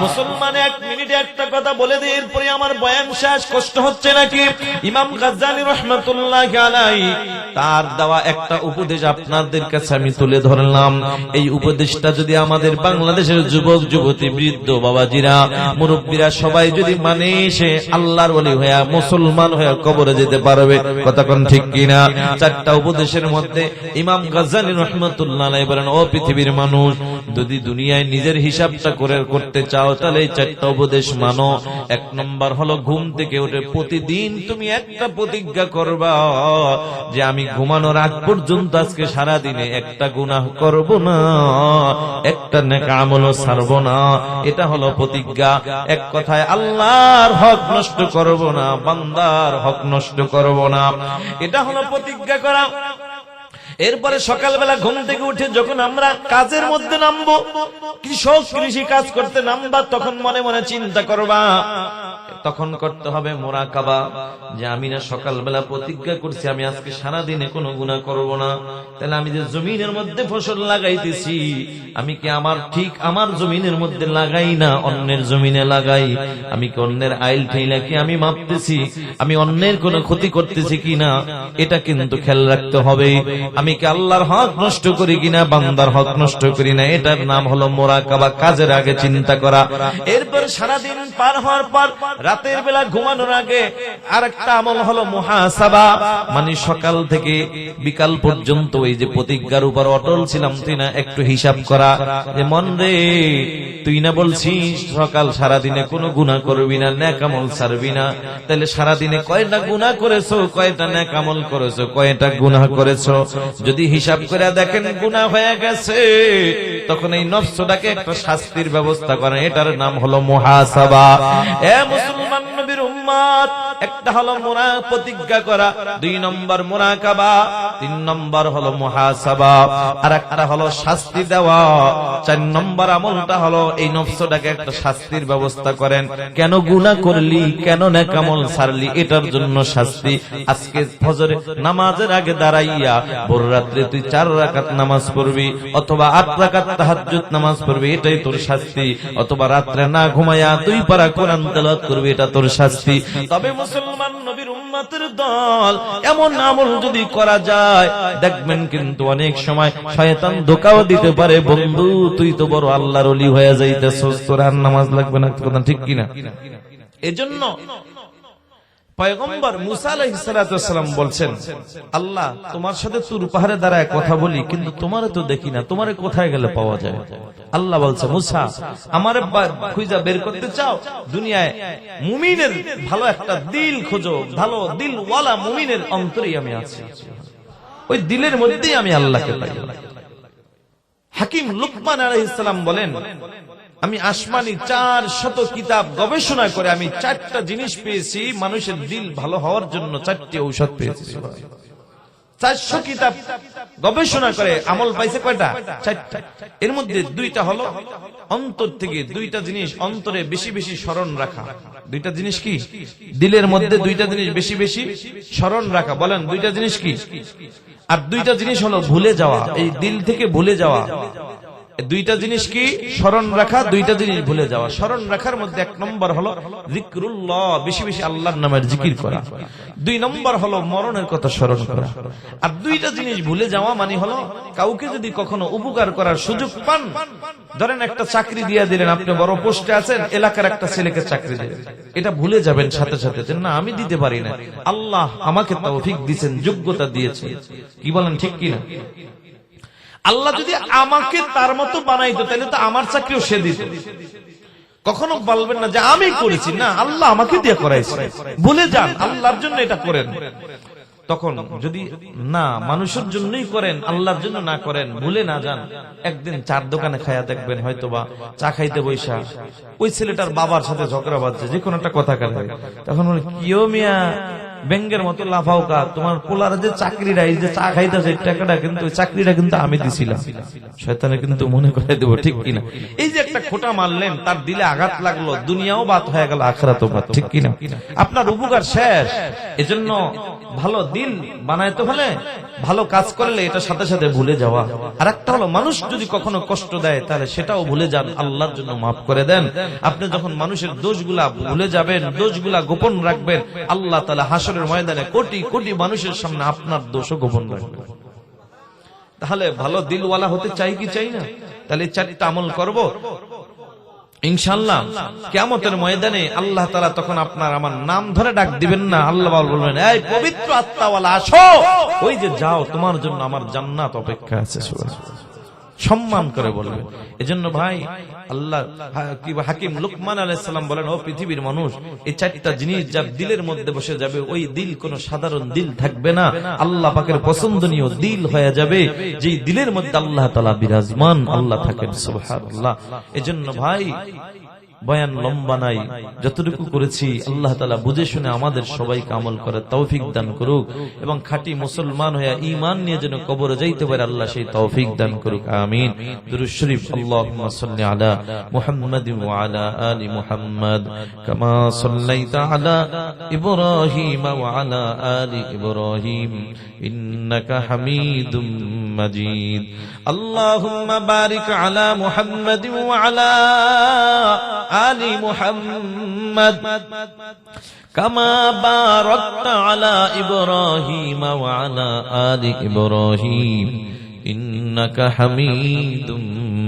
মুসলমান এক মিনিটে একটা কথা বলে দিই, এরপরে আমার বয়ান শেষ। কষ্ট হচ্ছে নাকি? ইমাম গাজ্জালী রাহমাতুল্লাহি আলাইহি তার দেওয়া একটা উপদেশ আপনাদের কাছে আমি তুলে ধরলাম। এই উপদেশটা যদি আমাদের বাংলাদেশের যুবক যুবতী বৃদ্ধ বাবাজিরা মুরব্বীরা সবাই যদি মানে, সে আল্লাহর ওলি হয়ে মুসলমান হয়ে কবরে যেতে পারবে। কথা কোন ঠিক কিনা? চারটা উপদেশের মধ্যে ইমাম গাজ্জালী রাহমাতুল্লাহি আলাইহি বলেন, ও পৃথিবীর মানুষ, যদি দুনিয়ায় নিজের হিসাবটা করতে চাও তাহলে এই চারটা উপদেশ মানো। এক নম্বর হলো ঘুম থেকে উঠে প্রতিদিন তুমি একটা প্রতিজ্ঞা করবা যে আমি ঘুমানোর আগ পর্যন্ত আজকে সারা দিনে একটা গুনাহ করব না, একটা নেক আমলও ছাড়ব না। এটা হলো প্রতিজ্ঞা। এক কথায় আল্লাহর হক নষ্ট করব না, বান্দার হক নষ্ট করব না, এটা হলো প্রতিজ্ঞা করা। এরপরে সকালবেলা ঘুম থেকে উঠে যখন আমরা কাজের মধ্যে নামবো, কৃষক কৃষি কাজ করতে নামবা, তখন মনে মনে চিন্তা করবা, তখন করতে হবে মুরাকাবা, যে আমি না সকালবেলা প্রতিজ্ঞা করছি আমি আজকে সারা দিনে কোনো গুনাহ করব না। তাহলে আমি যে জমিনের মধ্যে ফসল লাগাইতেছি, আমি কি আমার জমিনের মধ্যে লাগাই না অন্যের জমিনে লাগাই? আমি কি অন্যের আইল ঠেলা কি আমি মাপতেছি? আমি অন্যের কোনো ক্ষতি করতেছি কিনা এটা কিন্তু খেয়াল রাখতে হবে। আমি কি আল্লাহর হক নষ্ট করি কিনা, বান্দার হক নষ্ট করি না? এটার নাম হলো মুরাকাবা, কাজের আগে চিন্তা করা। এরপর সারাদিন পার হওয়ার পর রাতের বেলা ঘুমানোর আগে আরেকটা আমল হলো মুহাসাবা, মানে সকাল থেকে বিকাল পর্যন্ত ওই যে প্রতিজ্ঞার উপর অটল ছিলাম তুই না, একটু হিসাব করা, যে মন রে তুই না বলছিস সকাল সারাদিনে কোনো গুনাহ করবি না, নেক আমল ছাড়বি না, তাহলে সারাদিনে কয়টা গুনাহ করেছো, কয়টা নেক আমল করেছো, কয়টা গুনাহ করেছো? যদি হিসাব করে দেখেন গুনাহ হয়ে গেছে, তখন এই নফসটাকে একটা শাস্তির ব্যবস্থা করেন, এটার নাম হলো মুহাসাবা। এ মুসলমান নবীর উম্মত, একটা হলো প্রতিজ্ঞা করা, 2 নম্বর মুরাকাবা, 3 নম্বর হলো মুহাসাবা, আর একটা হলো শাস্তি দেওয়া, 4 নম্বর আমলটা হলো এই নফসটাকে একটা শাস্তির ব্যবস্থা করেন। কেন গুনাহ করলি, কেন নেক আমল ছাড়লি, এটার জন্য শাস্তি। আজকে ফজরে নামাজের আগে দাঁড়াইয়া ভোর রাত্রে তুই 4 রাকাত নামাজ পড়বি, অথবা 8 রাকাত তাহাজ্জুদ নামাজ পড়বি, এটাই তোর শাস্তি। অথবা রাত্রে না ঘুমায়া 2 পারা কোরআন তেলাওয়াত করবি, এটা তোর শাস্তি। তবে মুসলমান নবীর উম্মতের দল, এমন আমল যদি করা যায় দেখবেন কিন্তু অনেক সময় শয়তান ধোঁকাও দিতে পারে, বন্ধু তুই তো বড় আল্লাহর ওলি হয়ে যাইতেছস, তোর আর নামাজ লাগবে না, কথা ঠিক কিনা? এজন্য পয়গম্বর মুসা আলাইহিস সালাতু ওয়াস সালাম বলছেন, আল্লাহ তোমার সাথে তুর পাহাড়ে দাঁড়ায় কথা বলি, কিন্তু তোমারে তো দেখি না, তোমারে কোথায় গেলে পাওয়া যায়? আল্লাহ বলছে, মুসা আমারে খুঁজা বের করতে চাও, দুনিয়ায় মুমিনের ভালো একটা দিল খোঁজো, ভালো দিলওয়ালা মুমিনের অন্তরেই আমি আছি, ওই দিলের মধ্যেই আমি আল্লাহকে পাই। হাকিম লুকমান আলাইহিস সালাম বলেন, আমি আসমানি 400 কিতাব গবেষণা করে আমি 4টা জিনিস পেয়েছি, মানুষের দিল ভালো হওয়ার জন্য 4টি ঔষধ পেয়েছি। 400 কিতাব গবেষণা করে আমল পাইছে কয়টা? 4টা। এর মধ্যে 2টা হলো অন্তর থেকে 2টা জিনিস অন্তরে বেশি বেশি স্মরণ রাখা। 2টা জিনিস কি? দিলের মধ্যে 2টা জিনিস বেশি বেশি স্মরণ রাখা। বলেন 2টা জিনিস কি? আর 2টা জিনিস হলো ভুলে যাওয়া, এই দিল থেকে ভুলে যাওয়া। 2টা জিনিস কি? স্মরণ রাখা, 2টা জিনিস ভুলে যাওয়া। স্মরণ রাখার মধ্যে 1 নম্বর হলো যিকরুল্লাহ, বেশি বেশি আল্লাহর নামের জিকির করা। 2 নম্বর হলো মরণের কথা স্মরণ করা। আর 2টা জিনিস ভুলে যাওয়া মানে হলো কাউকে যদি কখনো উপকার করার সুযোগ পান, ধরেন একটা চাকরি দিয়ে দিলেন, আপনি বড় পোস্টে আছেন, এলাকার একটা ছেলেকে চাকরি দিলেন, এটা ভুলে যাবেন সাথে সাথে, যে না আমি দিতে পারি না, আল্লাহ আমাকে তৌফিক দিয়েছেন, যোগ্যতা দিয়েছেন। কি বলেন ঠিক কিনা? আল্লাহ যদি আমাকে তার মতো বানাইতো তাহলে তো আমার চাকরিও সে দিত। কখনো বলবেন না যে আমি করেছি, না আল্লাহ আমাকে দিয়ে করাইছে। ভুলে যান, আল্লাহর জন্য এটা করেন। তখন যদি না মানুষের জন্যই করেন, আল্লাহর জন্য না করেন, ভুলে না যান, একদিন 4 দোকানে খায়া দেখবেন, হয়তোবা চা খাইতে বৈশা ওই ছেলেটার বাবার সাথে ঝগড়া বাজছে, যে কোনো একটা কথা কাটে, তখন বলে কিও মিয়া ব্যাংকের মতো লাফাও কা, তোমার পোলার যে চাকরিটা, এই যে চা খাইতেছে টাকাটা কিন্তু ওই চাকরিটা কিন্তু আমি দিছিলাম। শয়তানে কিন্তু মনে করে দেবো, ঠিক কিনা? এই যে একটা খোঁটা মারলেন, তার দিলে আঘাত লাগলো, দুনিয়াও বাদ হয়ে গেল, আখিরাতও বাদ, ঠিক কিনা? আপনার উপকার শেষ। এজন্য ভালো দিল বানাইতে হলে ভালো কাজ করলে এটা সাথে সাথে ভুলে যাওয়া। আর একটা হলো মানুষ যদি কখনো কষ্ট দেয় তাহলে সেটাও ভুলে যান, আল্লাহর জন্য মাফ করে দেন। আপনি যখন মানুষের দোষগুলা ভুলে যাবেন, দোষগুলা গোপন রাখবেন, আল্লাহ তাআলা হাসরের ময়দানে কোটি কোটি মানুষের সামনে আপনার দোষও গোপন রাখবেন। তাহলে ভালো দিলওয়ালা হতে চাই কি চাই না? তাহলে 4টা আমল করব ইনশাআল্লাহ। কিয়ামতের ময়দানে আল্লাহ তাআলা তখন আপনার আমার নাম ধরে ডাক দিবেন না, আল্লাহ বলবেন, এই পবিত্র আত্মাওয়ালা আসো, ওই যে যাও, তোমার জন্য আমার জান্নাত অপেক্ষা আছে। সম্মান করে বলবে। এজন্য ভাই আল্লাহ হাকিম লুকমান আলাইহিস সালাম বলেন, ও পৃথিবীর মানুষ, এই 4টা জিনিস যার দিলের মধ্যে বসে যাবে, ওই দিল কোনো সাধারণ দিল থাকবে না, আল্লাহ পাকের পছন্দনীয় দিল হয়ে যাবে, যেই দিলের মধ্যে আল্লাহ তাআলা বিরাজমান, আল্লাহ থাকেন। সুবহানাল্লাহ। এজন্য ভাই বয়ান লম্বা নাই, যতটুকু করেছি আল্লাহ তাআলা বুঝে শুনে আমাদের সবাইকে আমল করার তৌফিক দান করুক, এবং খাঁটি মুসলমান হয়ে ঈমান নিয়ে যেন কবরে যাইতে পারে আল্লাহ সেই তৌফিক দান করুক। আমিন। দুরূদ শরীফ। আল্লাহুম্মা সাল্লি আলা মুহাম্মাদিন ওয়া আলা আলি মুহাম্মাদ কামা সাল্লাইতা আলা ইব্রাহিম ওয়া আলা আলি ইব্রাহিম ইন্নাকা হামিদুম মাজিদ। আল্লাহুম্মা বারিক আলা মুহাম্মাদিন ওয়া আলা আলি মুহাম্মাদ কামা বারাকতা আলা ইব্রাহিম ওয়া আলা আলি ইব্রাহিম ইন্নাকা হামিদুম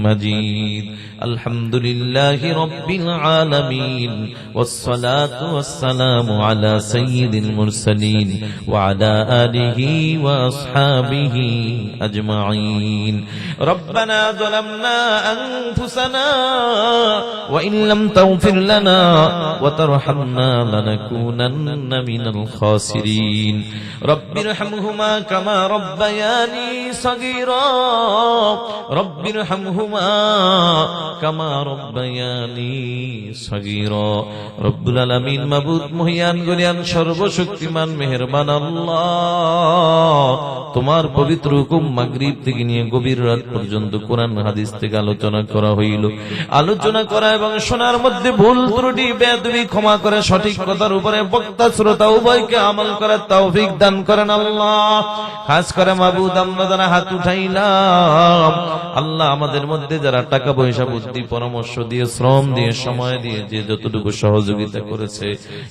মাজিদ। আলহামদুলিল্লাহি রাব্বিল আলামিন ওয়াসসালাতু ওয়াসসালামু আলা সাইয়্যিদিল মুরসালিন ওয়া আলা আলিহি ওয়া আসহাবিহি আজমাইন। রব্বানা যালামনা আনফুসানা ওয়া ইন লাম তাগফির লানা ওয়া তারহামনা লানাকুনান্না মিনাল খাসিরিন। রব্বিরহামহুমা কামা রাব্বায়ানি সাগীরা রব্বিরহামহুমা কামা রব্বায়ানি সাগীরা। রব্বুল আলামিন, মাবুদ মহিয়ান গরিয়ান সর্বশক্তিমান মেহেরবান আল্লাহ, তোমার পবিত্র হুকুম মাগরিব থেকে নিয়ে গভীর রাত পর্যন্ত কোরআন হাদিস থেকে আলোচনা করা হইল। আলোচনা করা এবং শোনার মধ্যে ভুল ত্রুটি বেয়াদবি ক্ষমা করে সঠিক কথার উপরে বক্তা শ্রোতা উভয়কে আমল করার তৌফিক দান করেন আল্লাহ। খাস করে মাবুদ, আমরা যারা হাত উঠাইলাম আল্লাহ, আমাদের মধ্যে যারা টাকা পয়সা বুদ্ধি পরামর্শ দিয়ে শ্রম দিয়ে সময় দিয়ে যে যতটুকু সহযোগিতা করেছে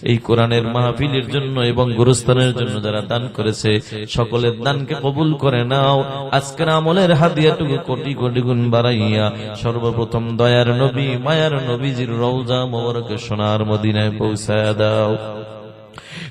এই কোরআনের মাহফিলের জন্য এবং গুরুস্থানের জন্য যারা দান করেছে, সকলের দানকে কবুল করে নাও। আজকের আমলের হাদিয়াটুকু কোটি কোটি গুণ বাড়াইয়া সর্বপ্রথম দয়ার নবী মায়ার নবীজির রওজা মোবারকে সোনার মদিনায় পৌঁছায়া দাও।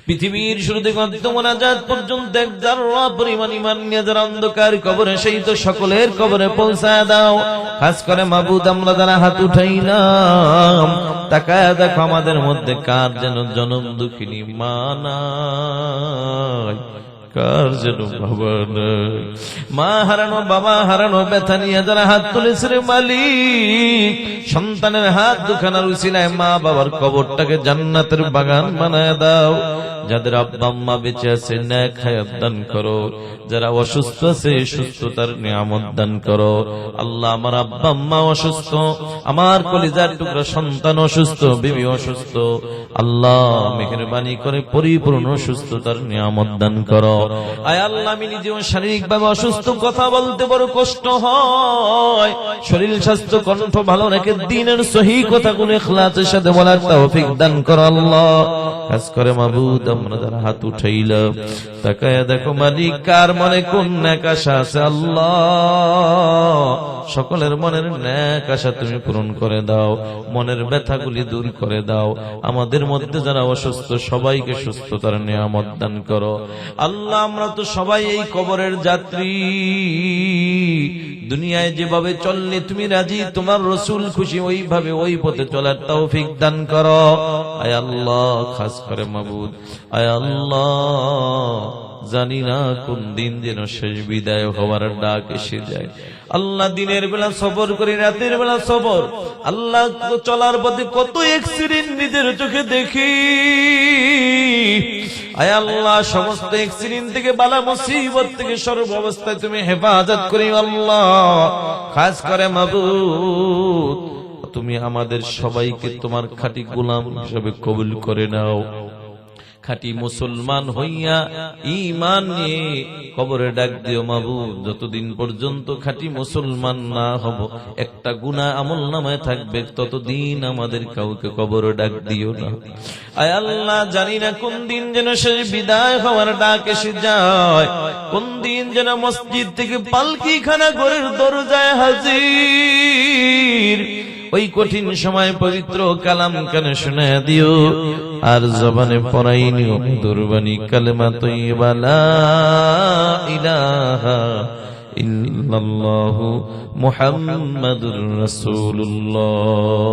পৃথিবীর শুরু থেকে অন্ত মোনাজাত পর্যন্ত এক যারা পরিমাণ ঈমান নিয়ে যারা অন্ধকার কবরে, সেই তো সকলের কবরে পৌঁছায় দাও। খাস করে মাবুদ, আমরা যারা হাত উঠাইলাম তাকায় দেখো আমাদের মধ্যে কার যেন জনম দুঃখিনী মা নাই, কার যেন বাবা নাই। মা হারানো বাবা হারানো ব্যথা নিয়ে যারা হাত তুলেছে রে মালিক, সন্তানের হাত দুখানার উসিলায় মা বাবার কবরটাকে জান্নাতের বাগান বানায় দাও। যাদের আব্বা আম্মা বেঁচে আছে নেক হায়াত দান করো, যারা অসুস্থ আছে সুস্থতার নিয়ামত দান করো। আল্লাহ, আমার আব্বা আম্মা অসুস্থ, আমার কলিজার টুকরা সন্তান অসুস্থ, বিবি অসুস্থ, আল্লাহ মেহেরবানি করে পরিপূর্ণ সুস্থতার নিয়ামত দান করো। আয় আল্লাহ, আমি নিজেও শারীরিকভাবে অসুস্থ, কথা বলতে বড় কষ্ট হয়, শরীর স্বাস্থ্য কণ্ঠ ভালো রেখে দ্বীনের সহি কথাগুলো ইখলাসের সাথে বলার তৌফিক দান করো আল্লাহ। খাস করে মাবুদ, আমরা যারা হাত উঠাইলাম তাকায়া দেখো মালিক, কার মনে কোন নেক আশা আছে আল্লাহ, সকলের মনের নেক আশা তুমি পূরণ করে দাও, মনের ব্যথাগুলি দূর করে দাও। আমাদের মধ্যে যারা অসুস্থ সবাইকে সুস্থতার নিয়ামত দান করো আল্লাহ। আমরা তো সবাই এই কবরের যাত্রী, দুনিয়ায় যেভাবে চললে তুমি রাজি, তোমার রসুল খুশি, ওইভাবে ওই পথে চলার তৌফিক দান করো আয় আল্লাহ। খাস করে মাবুদ, আয় আল্লাহ, জানি না কোন দিন যেন শেষ বিদায় হওয়ার ডাক এসে যায় আল্লাহ। দিনের বেলা সবর করি, রাতের বেলা সবর আল্লাহ। চলার পথে কত অ্যাক্সিডেন্ট নিজের চোখে দেখি আয় আল্লাহ। সমস্ত অ্যাক্সিডেন্ট থেকে, বালা মুসিবত থেকে সর্ব অবস্থায় তুমি হেফাজত করি আল্লাহ। খাস করে মাবুদ, তুমি আমাদের সবাইকে তোমার খাঁটি গোলাম হিসেবে কবুল করে নাও। খাঁটি মুসলমান হইয়া ঈমান নিয়ে কবরে ডাক দিও মাবুদ। যতদিন পর্যন্ত খাঁটি মুসলমান না হব, একটা গুনাহ আমলনামায় থাকবে, ততদিন আমাদের কাউকে কবরে ডাক দিও না আয় আল্লাহ। জানি না কোন দিন যেন শেষ বিদায় হওয়ার ডাক এসে যায়, কোন দিন যেন মসজিদ থেকে পালকি খানা ঘরের দরজায় হাজির। ওই কঠিন সময় পবিত্র কালাম কানে শোনায়া দিও, আর জবানে পড়াই নিও দুরবানি কালেমা তয়্যিবা লা ইলাহা ইল্লাল্লাহু মুহাম্মাদুর রাসূলুল্লাহ।